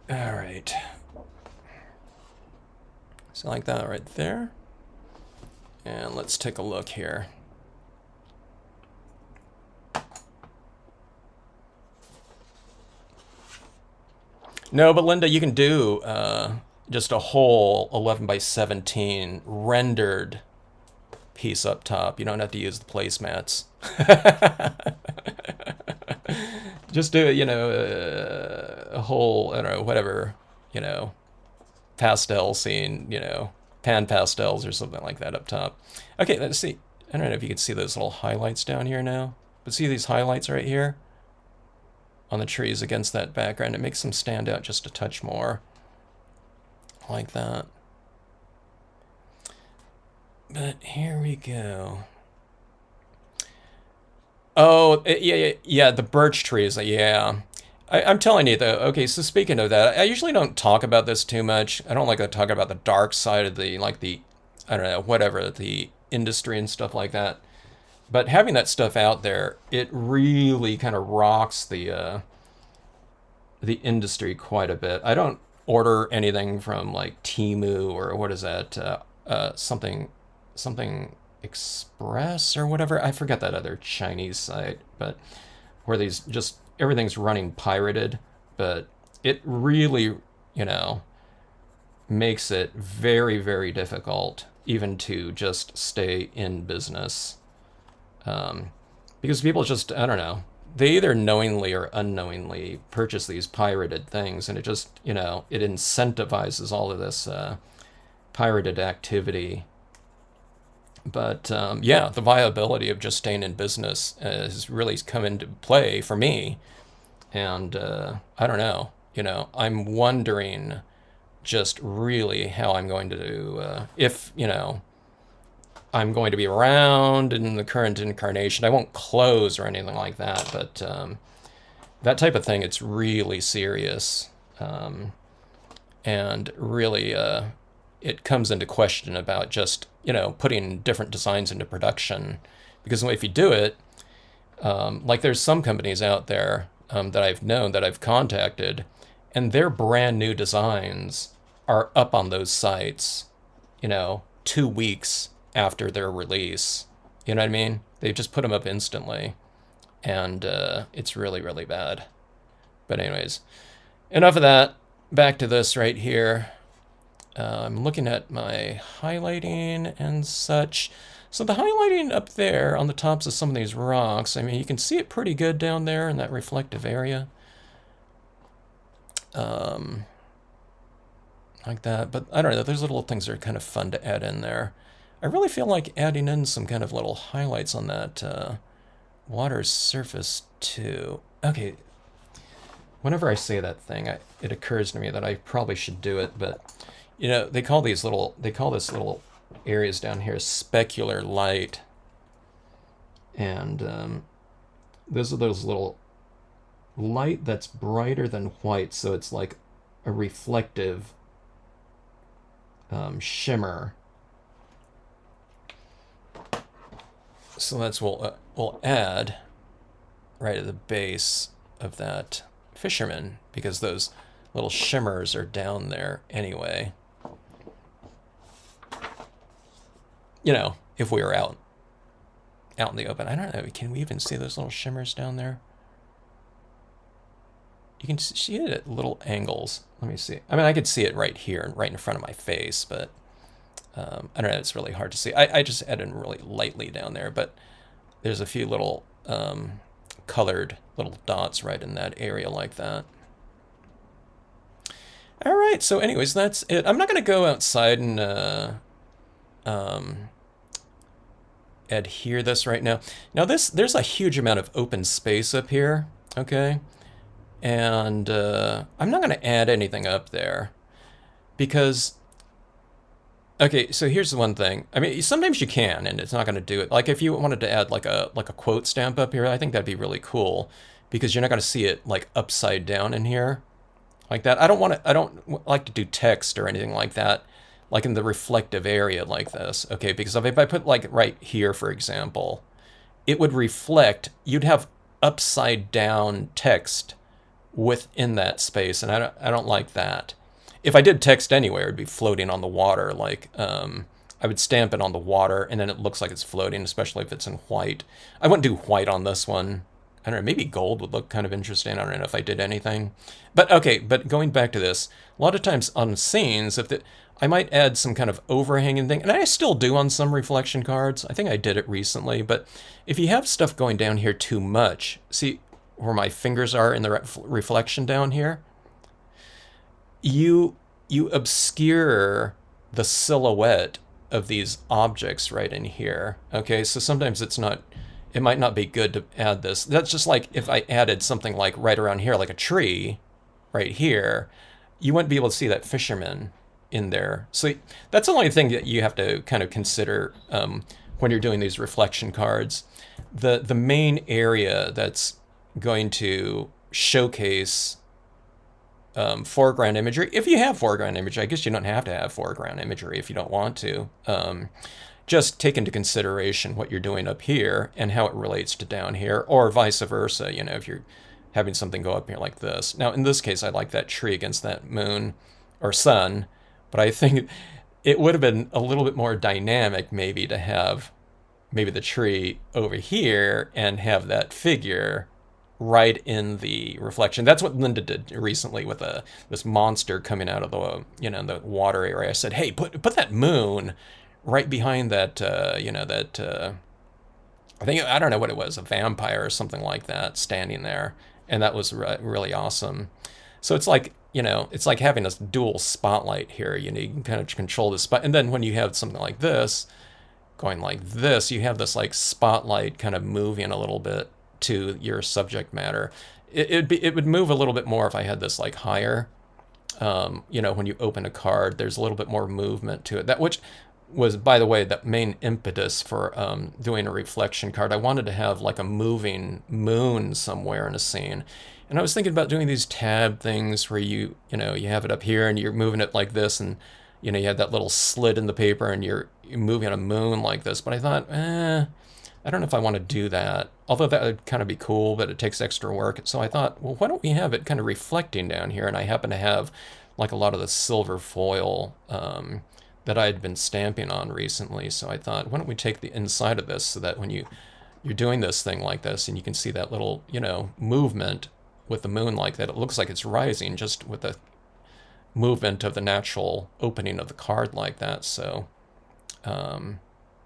All right. So like that right there. And let's take a look here. No, but Linda, you can do just a whole 11 by 17 rendered piece up top. You don't have to use the placemats. Just do it, you know, a whole, I don't know, whatever, you know, pastel scene, you know, pan pastels or something like that up top. Okay, let's see. I don't know if you can see those little highlights down here now, but see these highlights right here on the trees against that background? It makes them stand out just a touch more, like that. But here we go. Oh, yeah, the birch trees, yeah. I'm telling you, though, okay, so speaking of that, I usually don't talk about this too much. I don't like to talk about the dark side of the, like the, I don't know, whatever, the industry and stuff like that. But having that stuff out there, it really kind of rocks the industry quite a bit. I don't order anything from, like, Temu or what is that, something Express or whatever. I forget that other Chinese site, but where these just everything's running pirated, but it really, you know, makes it very, very difficult even to just stay in business. Because people just, I don't know, they either knowingly or unknowingly purchase these pirated things, and it just, it incentivizes all of this pirated activity. But yeah, the viability of just staying in business has really come into play for me. And I don't know, I'm wondering just really how I'm going to do, if, I'm going to be around in the current incarnation. I won't close or anything like that, but that type of thing, it's really serious. And really, it comes into question about just, putting different designs into production. Because if you do it, like there's some companies out there that I've known, that I've contacted, and their brand new designs are up on those sites, 2 weeks after their release. You know what I mean? They just put them up instantly. And it's really, really bad. But anyways, enough of that. Back to this right here. I'm looking at my highlighting and such. So the highlighting up there on the tops of some of these rocks, I mean, you can see it pretty good down there in that reflective area. Like that. But I don't know, those little things are kind of fun to add in there. I really feel like adding in some kind of little highlights on that water surface too. Okay, whenever I say that thing, it occurs to me that I probably should do it, but they call this little areas down here specular light, and those are those little light that's brighter than white, so it's like a reflective shimmer. So that's what we'll add right at the base of that fisherman, because those little shimmers are down there anyway. If we were out in the open. I don't know, can we even see those little shimmers down there? You can see it at little angles. Let me see. I mean, I could see it right here, right in front of my face, but I don't know, it's really hard to see. I just added really lightly down there, but there's a few little colored little dots right in that area like that. All right, so anyways, that's it. I'm not going to go outside and adhere this right now. Now there's a huge amount of open space up here, okay? And I'm not going to add anything up there because, okay, so here's the one thing. I mean, sometimes you can, and it's not going to do it. Like if you wanted to add like a quote stamp up here, I think that'd be really cool because you're not going to see it like upside down in here like that. I don't like to do text or anything like that, like in the reflective area like this, okay? Because if I put like right here, for example, it would reflect, you'd have upside down text within that space, and I don't like that. If I did text anywhere, it'd be floating on the water, like I would stamp it on the water, and then it looks like it's floating, especially if it's in white. I wouldn't do white on this one. I don't know, maybe gold would look kind of interesting. I don't know if I did anything. But okay, but going back to this, a lot of times on scenes, I might add some kind of overhanging thing, and I still do on some reflection cards. I think I did it recently, but if you have stuff going down here too much, see where my fingers are in the reflection down here? You obscure the silhouette of these objects right in here. Okay, so sometimes it might not be good to add this. That's just like if I added something like right around here, like a tree right here, you wouldn't be able to see that fisherman in there. So that's the only thing that you have to kind of consider when you're doing these reflection cards. The main area that's going to showcase foreground imagery, if you have foreground imagery. I guess you don't have to have foreground imagery if you don't want to. Just take into consideration what you're doing up here and how it relates to down here, or vice versa, if you're having something go up here like this. Now, in this case, I like that tree against that moon or sun, but I think it would have been a little bit more dynamic maybe to have maybe the tree over here and have that figure right in the reflection. That's what Linda did recently with this monster coming out of the the water area. I said, hey, put that moon right behind that I don't know what it was, a vampire or something like that standing there. And that was really awesome. So it's like, it's like having a dual spotlight here. You can kind of control the spot. And then when you have something like this, going like this, you have this like spotlight kind of moving a little bit to your subject matter. It would move a little bit more if I had this like higher. When you open a card, there's a little bit more movement to it. That which was, by the way, the main impetus for doing a reflection card. I wanted to have like a moving moon somewhere in a scene. And I was thinking about doing these tab things where you have it up here and you're moving it like this, and you have that little slit in the paper and you're moving a moon like this. But I thought, I don't know if I want to do that. Although that would kind of be cool, but it takes extra work. So I thought, well, why don't we have it kind of reflecting down here? And I happen to have like a lot of the silver foil that I had been stamping on recently. So I thought, why don't we take the inside of this so that when you're doing this thing like this and you can see that little, movement with the moon like that, it looks like it's rising just with the movement of the natural opening of the card like that. So,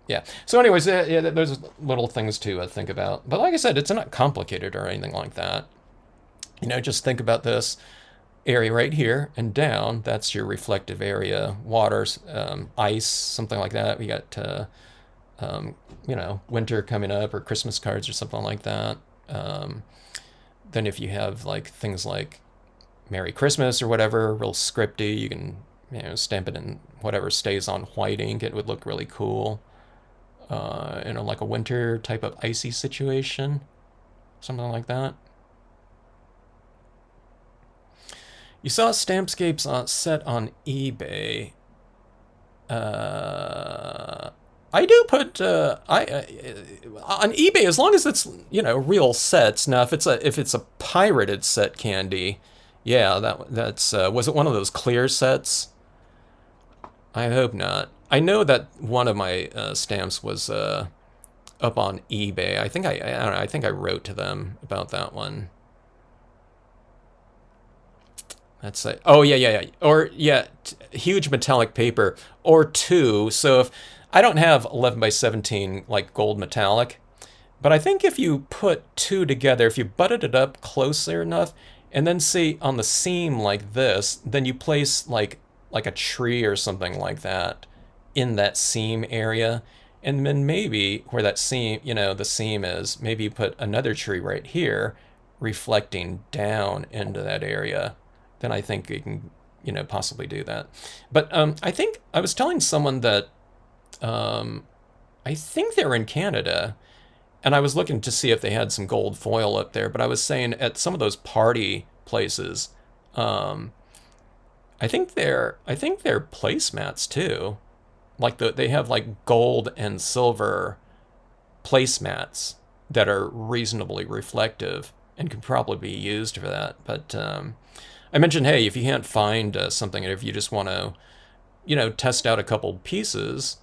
yeah. So anyways, yeah, there's little things to think about. But like I said, it's not complicated or anything like that. Just think about this area right here and down. That's your reflective area. Water, ice, something like that. We got, winter coming up or Christmas cards or something like that. Then if you have like things like Merry Christmas or whatever, real scripty, you can, stamp it in whatever stays on white ink. It would look really cool. Like a winter type of icy situation, something like that. You saw Stampscapes set on eBay. I do put on eBay as long as it's real sets. Now if it's a pirated set, Candy, yeah, that's was it one of those clear sets? I hope not. I know that one of my stamps was up on eBay. I think I don't know, I think I wrote to them about that one. That's it. Oh yeah. Or yeah, huge metallic paper or two. So if I don't have 11 by 17 like gold metallic, but I think if you put two together, if you butted it up closer enough, and then see on the seam like this, then you place like a tree or something like that in that seam area, and then maybe where that seam, the seam is, maybe you put another tree right here, reflecting down into that area. Then I think you can, possibly do that. But I think I was telling someone that I think they're in Canada, and I was looking to see if they had some gold foil up there. But I was saying at some of those party places, I think they're placemats too. Like they have like gold and silver placemats that are reasonably reflective and could probably be used for that. But I mentioned, hey, if you can't find something, and if you just want to, test out a couple pieces,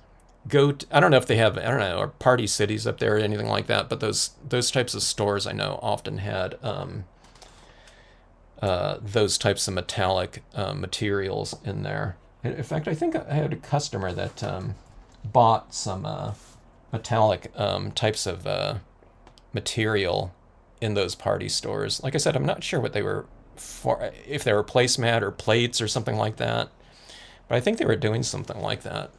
I don't know if they have, I don't know, or Party Cities up there or anything like that, but those types of stores I know often had those types of metallic materials in there. In fact, I think I had a customer that bought some metallic types of material in those party stores. Like I said, I'm not sure what they were for, if they were placemat or plates or something like that. But I think they were doing something like that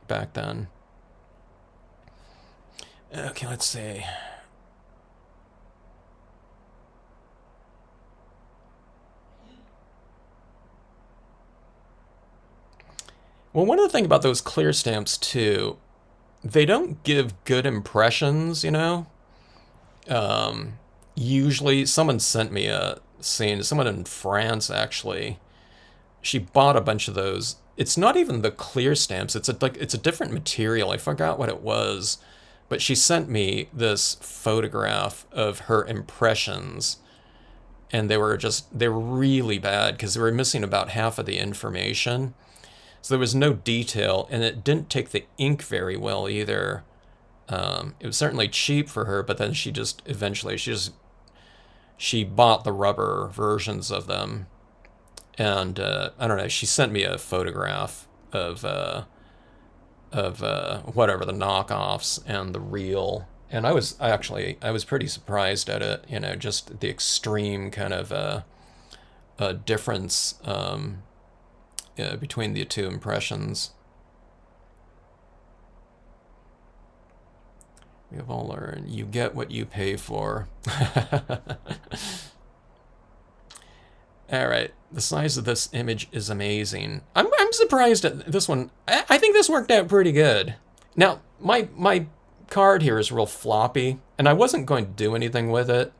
back then. Okay, let's see. Well, one of the things about those clear stamps too, they don't give good impressions, Usually, someone sent me a scene, someone in France actually. She bought a bunch of those. It's not even the clear stamps. It's a different material. I forgot what it was, but she sent me this photograph of her impressions, and they were really bad because they were missing about half of the information. So there was no detail, and it didn't take the ink very well either. It was certainly cheap for her, but then she bought the rubber versions of them, and I don't know. She sent me a photograph of whatever the knockoffs and the real And I was pretty surprised at it, just the extreme kind of difference between the two impressions. We have all learned you get what you pay for. All right, the size of this image is amazing. I'm surprised at this one. I think this worked out pretty good. Now, my card here is real floppy, and I wasn't going to do anything with it,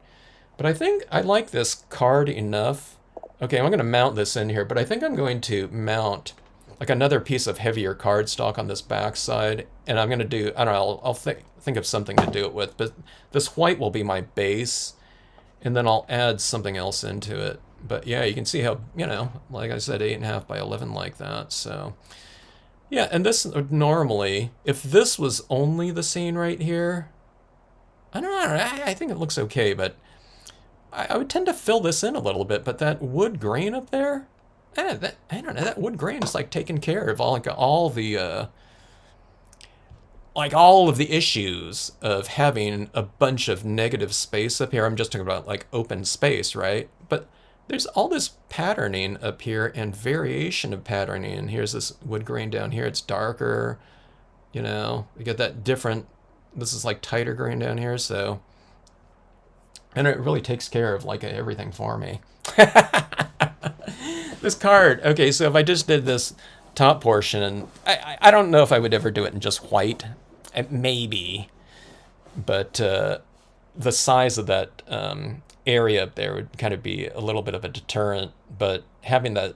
but I think I like this card enough. Okay, I'm going to mount this in here, but I think I'm going to mount like another piece of heavier cardstock on this back side, and I'm going to do, I don't know, I'll think of something to do it with, but this white will be my base, and then I'll add something else into it. But yeah, you can see how, like I said, 8.5 by 11 like that, so. Yeah, and this would normally, if this was only the scene right here, I don't know, I think it looks okay, but I would tend to fill this in a little bit, but that wood grain up there, I don't know, that wood grain is like taking care of all of the issues of having a bunch of negative space up here. I'm just talking about like open space, right? But there's all this patterning up here and variation of patterning. And here's this wood grain down here. It's darker, you get that different, this is like tighter grain down here. So, and it really takes care of like everything for me. This card, okay, so if I just did this top portion, and I don't know if I would ever do it in just white, maybe, but the size of that area up there would kind of be a little bit of a deterrent. But having a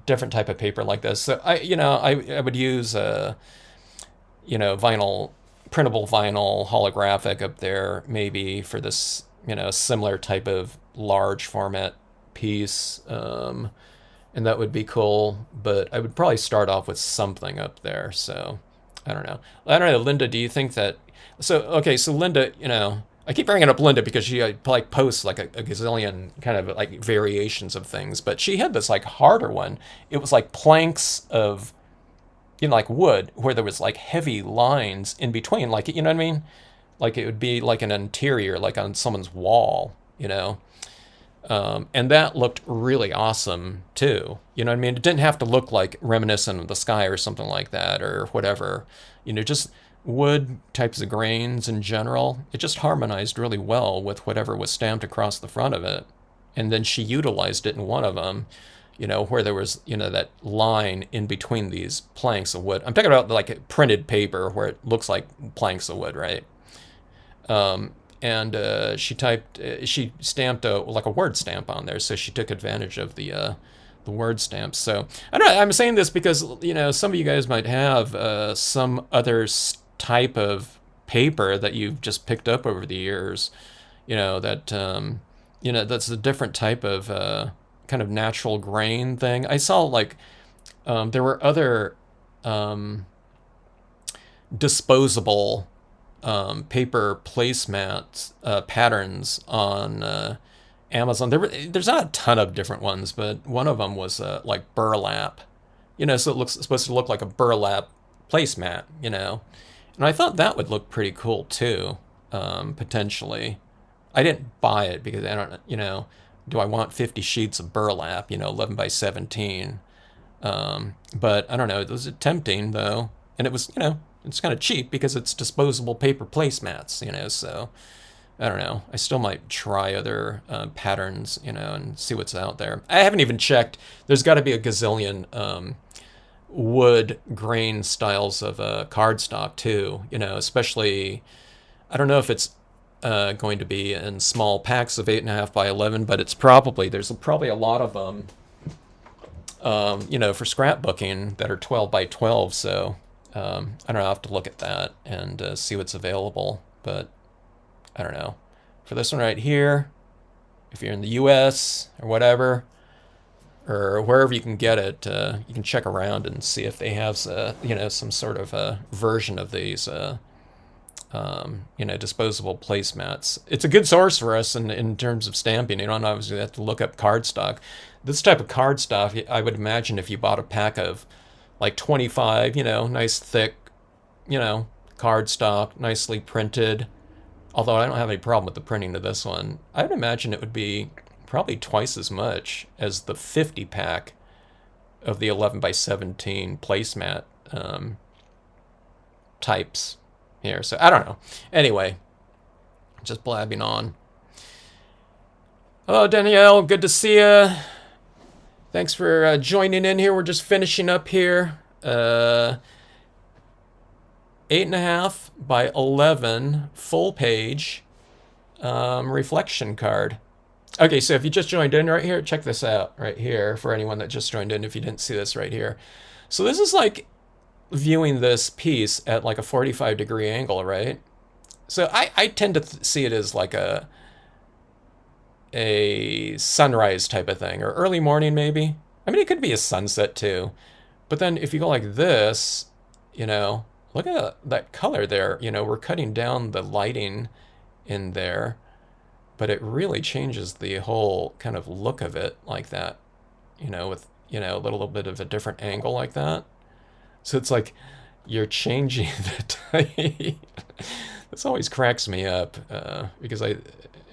different type of paper like this, so I would use vinyl, printable vinyl holographic up there maybe for this similar type of large format piece, and that would be cool. But I would probably start off with something up there. So I don't know, Linda, do you think that, so Linda, I keep bringing up Linda because she like posts like a gazillion kind of like variations of things, but she had this like harder one. It was like planks of, like wood where there was like heavy lines in between, like, you know what I mean? Like it would be like an interior, like on someone's wall, and that looked really awesome too. You know what I mean? It didn't have to look like reminiscent of the sky or something like that or whatever, just wood types of grains in general. It just harmonized really well with whatever was stamped across the front of it. And then she utilized it in one of them, where there was, that line in between these planks of wood. I'm talking about like printed paper where it looks like planks of wood, right? And she stamped like a word stamp on there, so she took advantage of the word stamps. So I don't know, I'm saying this because some of you guys might have some other type of paper that you've just picked up over the years, that that's a different type of kind of natural grain thing. I saw like there were other disposable paper placemats patterns on Amazon. There's not a ton of different ones, but one of them was like burlap, so it's supposed to look like a burlap placemat, and I thought that would look pretty cool too, potentially. I didn't buy it because I don't, do I want 50 sheets of burlap, 11 by 17? But I don't know, it was tempting though, and it was, it's kind of cheap because it's disposable paper placemats, so I don't know. I still might try other patterns, and see what's out there. I haven't even checked. There's got to be a gazillion wood grain styles of cardstock too, especially, I don't know if it's going to be in small packs of 8.5 by 11, but there's probably a lot of them, for scrapbooking that are 12 by 12, so I don't know, I'll have to look at that and see what's available, but I don't know. For this one right here, if you're in the US or whatever, or wherever you can get it, you can check around and see if they have, some sort of version of these, disposable placemats. It's a good source for us in terms of stamping. You don't obviously have to look up cardstock. This type of cardstock, I would imagine if you bought a pack of like 25, nice thick, cardstock, nicely printed. Although I don't have any problem with the printing of this one. I would imagine it would be probably twice as much as the 50 pack of the 11 by 17 placemat types here. So I don't know. Anyway, just blabbing on. Hello, Danielle. Good to see you. Thanks for joining in here. We're just finishing up here. 8.5 by 11 full page reflection card. Okay, so if you just joined in right here, check this out right here for anyone that just joined in if you didn't see this right here. So this is like viewing this piece at like a 45-degree angle, right? So I tend to see it as like a sunrise type of thing, or early morning maybe. I mean, it could be a sunset too. But then if you go like this, you know, look at that color there. You know, we're cutting down the lighting in there, but it really changes the whole kind of look of it like that, you know, with, you know, a little bit of a different angle like that. So it's like you're changing the type. This always cracks me up because I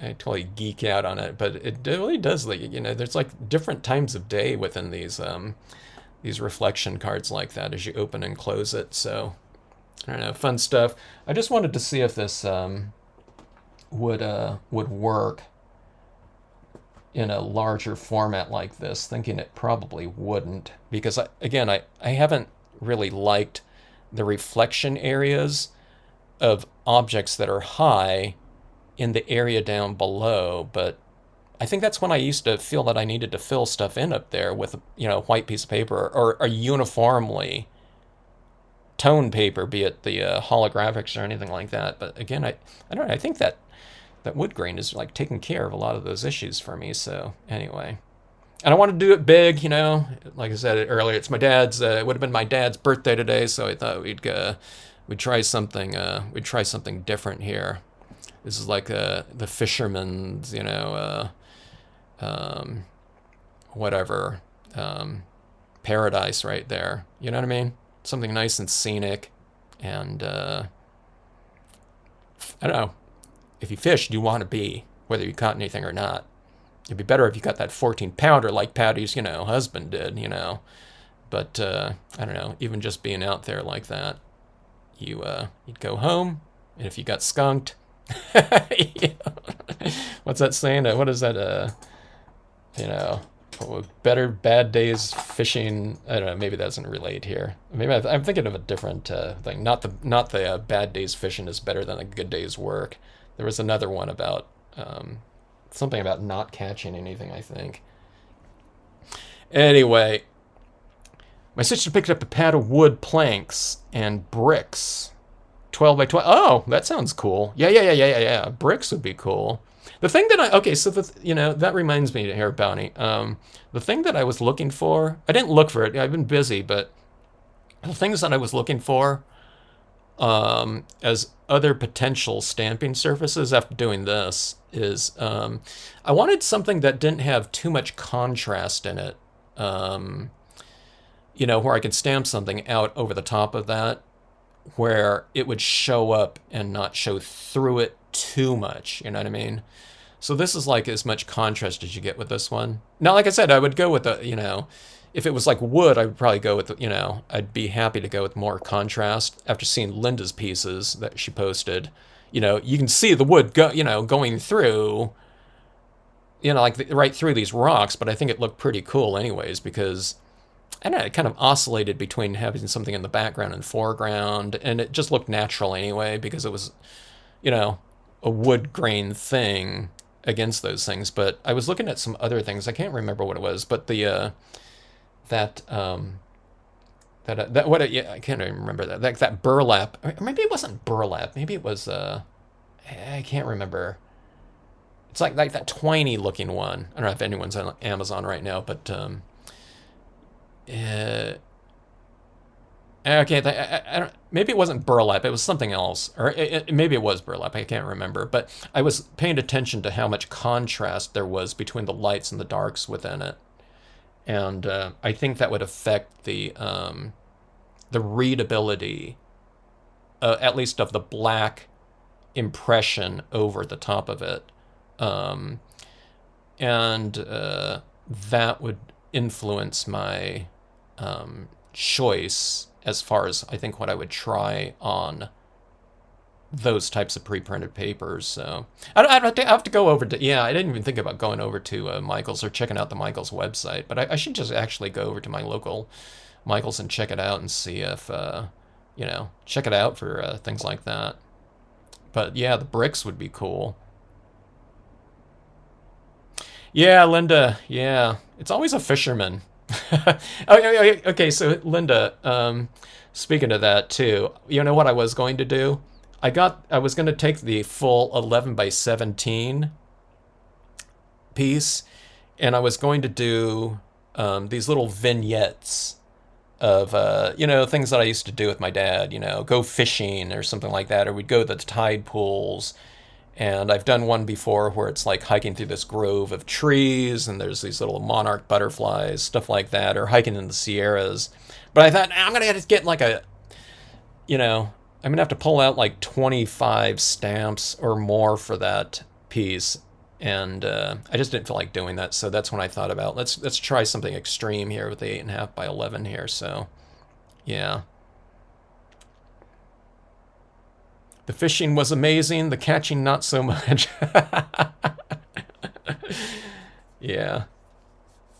totally geek out on it, but it really does, like, you know, there's like different times of day within these reflection cards like that as you open and close it. So I don't know, fun stuff. I just wanted to see if this would work in a larger format like this, thinking it probably wouldn't, because I haven't really liked the reflection areas of objects that are high in the area down below, but I think that's when I used to feel that I needed to fill stuff in up there with, you know, a white piece of paper or a uniformly toned paper, be it the holographics or anything like that. But again, I don't know, I think that wood grain is like taking care of a lot of those issues for me. So anyway, and I want to do it big, you know, like I said earlier, it's my dad's, it would have been my dad's birthday today. So I thought we'd try something different here. This is like the fisherman's, you know, whatever, paradise right there. You know what I mean? Something nice and scenic. And I don't know. If you fish, you want to be, whether you caught anything or not. It'd be better if you got that 14-pounder like Patty's, you know, husband did, you know. But I don't know. Even just being out there like that, you'd go home, and if you got skunked, what's that saying? What is that? You know, better bad days fishing. I don't know. Maybe that doesn't relate here. Maybe I'm thinking of a different thing. Not the bad days fishing is better than a good day's work. There was another one about something about not catching anything, I think. Anyway, my sister picked up a pad of wood planks and bricks. 12 by 12. Oh, that sounds cool. Yeah. Bricks would be cool. The thing that so that reminds me here, Bounty. The thing that I was looking for, I didn't look for it. I've been busy, but the things that I was looking for as other potential stamping surfaces after doing this is I wanted something that didn't have too much contrast in it. You know, where I could stamp something out over the top of that, where it would show up and not show through it too much. You know what I mean? So this is like as much contrast as you get with this one. Now, like I said, I would go with the, you know, if it was like wood, I would probably go with, you know, I'd be happy to go with more contrast. After seeing Linda's pieces that she posted, you know, you can see the wood going through, you know, like right through these rocks. But I think it looked pretty cool anyways, because I don't know, it kind of oscillated between having something in the background and foreground, and it just looked natural anyway, because it was, you know, a wood grain thing against those things. But I was looking at some other things. I can't remember what it was, but the I can't even remember that burlap. Maybe it wasn't burlap. Maybe it was I can't remember. It's like that twiny looking one. I don't know if anyone's on Amazon right now, but okay, I don't. Maybe it wasn't burlap. It was something else, or maybe it was burlap. I can't remember. But I was paying attention to how much contrast there was between the lights and the darks within it, and I think that would affect the readability at least of the black impression over the top of it. Um, and that would influence my choice as far as I think what I would try on those types of pre-printed papers. So I have to go over to, yeah, I didn't even think about going over to Michael's or checking out the Michael's website, but I should just actually go over to my local Michael's and check it out and see if, check it out for things like that. But yeah, the bricks would be cool. Yeah, Linda, yeah. It's always a fisherman. Okay, so Linda, speaking of that too, you know what I was going to do? I was going to take the full 11 by 17 piece, and I was going to do these little vignettes of things that I used to do with my dad. Go fishing or something like that, or we'd go to the tide pools. And I've done one before where it's like hiking through this grove of trees, and there's these little monarch butterflies, stuff like that, or hiking in the Sierras. But I thought, I'm gonna have to get like I'm gonna have to pull out like 25 stamps or more for that piece, and I just didn't feel like doing that. So that's when I thought about let's try something extreme here with the 8.5 by 11 here. So yeah, the fishing was amazing. The catching not so much. Yeah.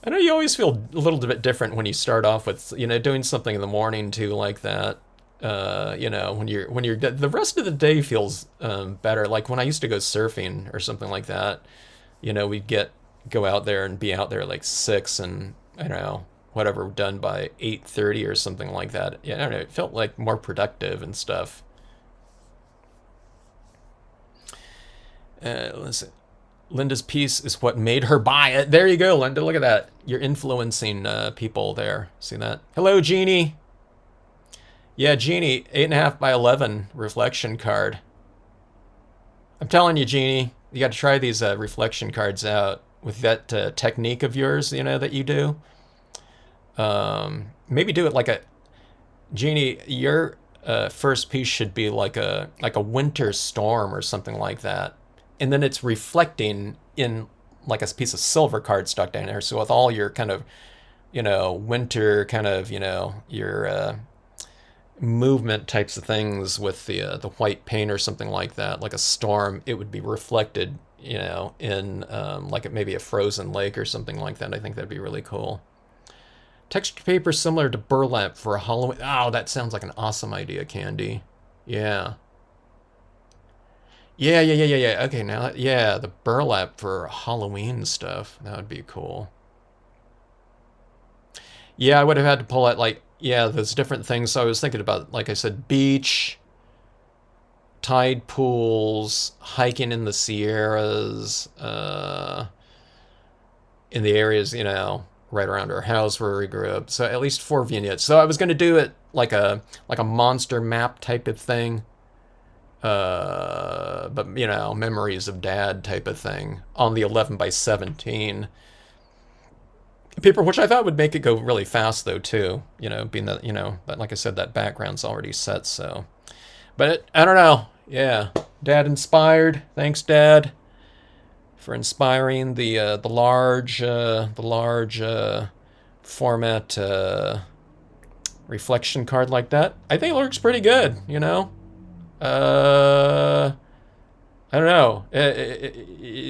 I know you always feel a little bit different when you start off with, doing something in the morning too, like that. When you're the rest of the day feels better. Like when I used to go surfing or something like that, we'd go out there and be out there like 6 and I don't know, whatever, done by 8:30 or something like that. Yeah, I don't know. It felt like more productive and stuff. Listen. Linda's piece is what made her buy it. There you go, Linda. Look at that. You're influencing people there. See that? Hello, Jeannie. Yeah, Jeannie, 8.5 by 11 reflection card. I'm telling you, Jeannie, you got to try these reflection cards out with that technique of yours, that you do. Maybe do it like Jeannie, your first piece should be like a winter storm or something like that. And then it's reflecting in like a piece of silver card stuck down there. So with all your kind of, winter kind of, your movement types of things with the white paint or something like that, like a storm, it would be reflected, in like maybe a frozen lake or something like that. I think that'd be really cool. Texture paper similar to burlap for a Halloween. Oh, that sounds like an awesome idea, Candy. Yeah. Yeah. Okay, now, yeah, the burlap for Halloween stuff. That would be cool. Yeah, I would have had to pull out, like, yeah, those different things. So I was thinking about, like I said, beach, tide pools, hiking in the Sierras, in the areas, right around our house where we grew up. So at least 4 vignettes. So I was going to do it like a monster map type of thing. But memories of dad type of thing on the 11 by 17 paper, which I thought would make it go really fast though too, being that, that, like I said, that background's already set. So, but I don't know. Yeah. Dad inspired. Thanks, Dad, for inspiring the large format, reflection card like that. I think it looks pretty good, I don't know.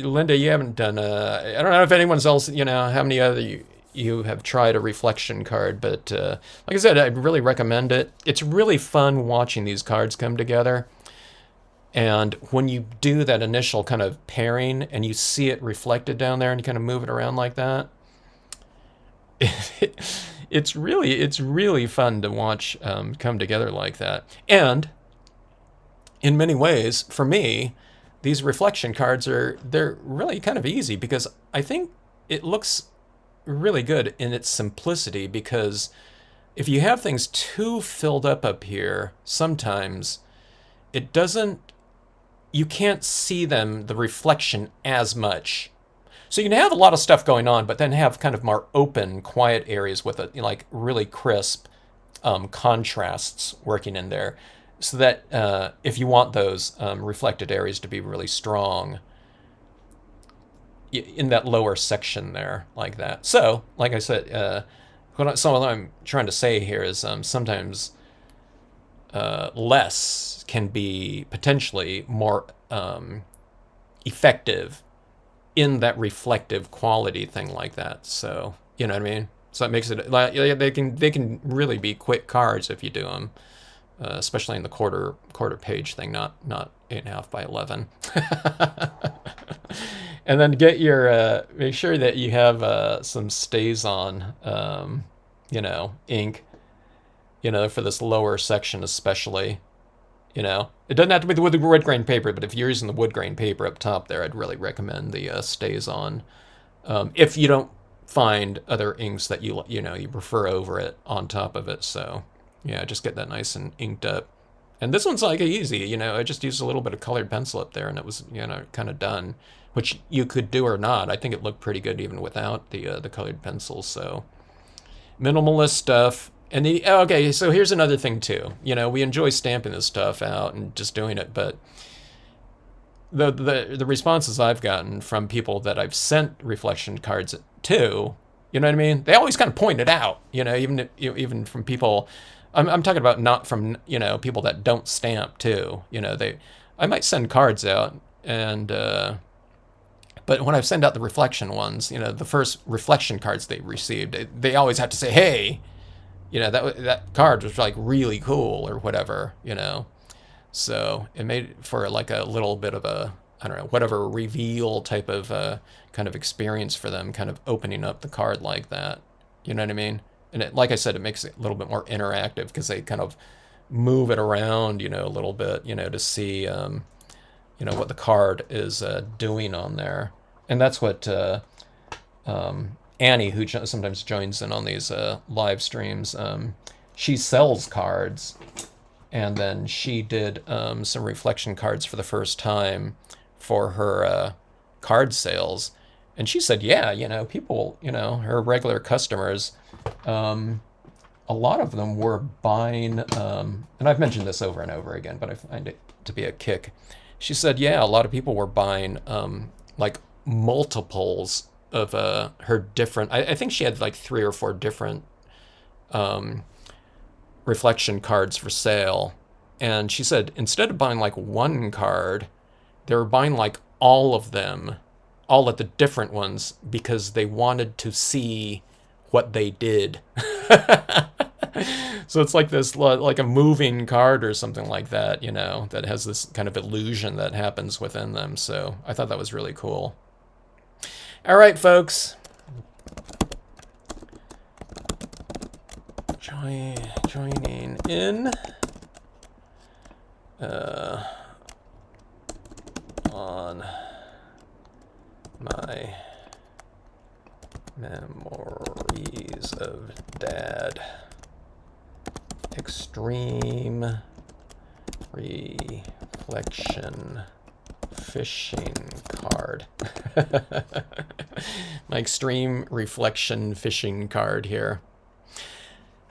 Linda, you haven't done I don't know if anyone's else, how many other you have tried a reflection card, but like I said, I'd really recommend it. It's really fun watching these cards come together. And when you do that initial kind of pairing and you see it reflected down there and you kind of move it around like that, it's really fun to watch come together like that. And in many ways, for me, these reflection cards they're really kind of easy because I think it looks really good in its simplicity, because if you have things too filled up here, sometimes you can't see the reflection as much. So you can have a lot of stuff going on, but then have kind of more open, quiet areas with like really crisp contrasts working in there. so that if you want those reflected areas to be really strong in that lower section there, like that. So, like I said, what I'm trying to say here is sometimes less can be potentially more effective in that reflective quality thing like that. So, you know what I mean? So it makes it like they can really be quick cards if you do them, especially in the quarter page thing, not 8.5 by 11. And then get your make sure that you have some stays on, ink, for this lower section especially. It doesn't have to be the wood grain paper, but if you're using the wood grain paper up top there, I'd really recommend the stays on. If you don't find other inks that you prefer over it on top of it, so yeah, just get that nice and inked up. And this one's like easy, I just used a little bit of colored pencil up there, and it was kind of done, which you could do or not. I think it looked pretty good even without the colored pencils. So minimalist stuff. And okay, so here's another thing too. We enjoy stamping this stuff out and just doing it, but the responses I've gotten from people that I've sent reflection cards to, you know what I mean? They always kind of point it out, even from people. I'm talking about not from people that don't stamp too. I might send cards out, and but when I send out the reflection ones, the first reflection cards they received, they always have to say, hey. That card was like really cool or whatever, So it made for like a little bit of a, I don't know, whatever reveal type of kind of experience for them, kind of opening up the card like that. You know what I mean? And like I said, it makes it a little bit more interactive because they kind of move it around, a little bit, to see, what the card is doing on there. And that's what Annie, who sometimes joins in on these live streams, she sells cards, and then she did some reflection cards for the first time for her card sales, and she said, yeah, people, her regular customers, a lot of them were buying, and I've mentioned this over and over again, but I find it to be a kick. She said, yeah, a lot of people were buying like multiples of her different, I think she had like 3 or 4 different reflection cards for sale. And she said instead of buying like one card, they were buying like all of them, all of the different ones, because they wanted to see what they did. So it's like this, like a moving card or something like that, that has this kind of illusion that happens within them. So I thought that was really cool. All right, folks. Joining in on my memories of Dad. Extreme reflection fishing card. My extreme reflection fishing card here.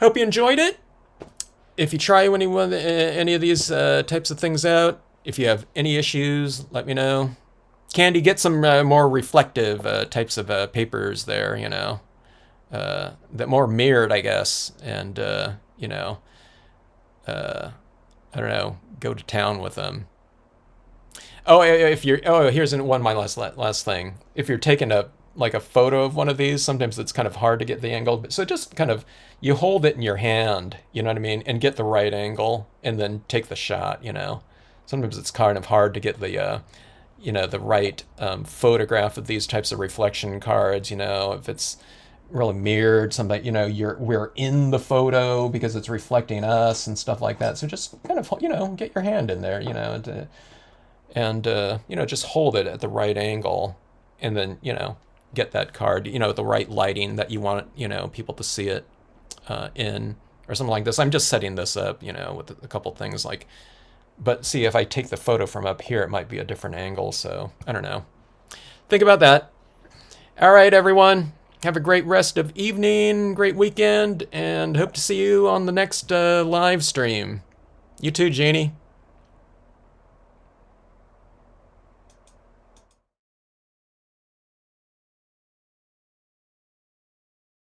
Hope you enjoyed it. If you try any of these types of things out, if you have any issues, let me know. Candy, get some more reflective types of papers there, that more mirrored, I guess, and I don't know, go to town with them. Oh, here's my last thing. If you're taking a photo of one of these, sometimes it's kind of hard to get the angle. But so just kind of, you hold it in your hand, you know what I mean, and get the right angle, and then take the shot. Sometimes it's kind of hard to get the the right photograph of these types of reflection cards. If it's really mirrored, something we're in the photo because it's reflecting us and stuff like that. So just kind of get your hand in there, and just hold it at the right angle, and then get that card the right lighting that you want people to see it in, or something like this. I'm just setting this up with a couple things, but see, if I take the photo from up here, it might be a different angle. So I don't know, think about that. All right, everyone, have a great rest of evening, great weekend, and hope to see you on the next live stream. You too, Jeannie.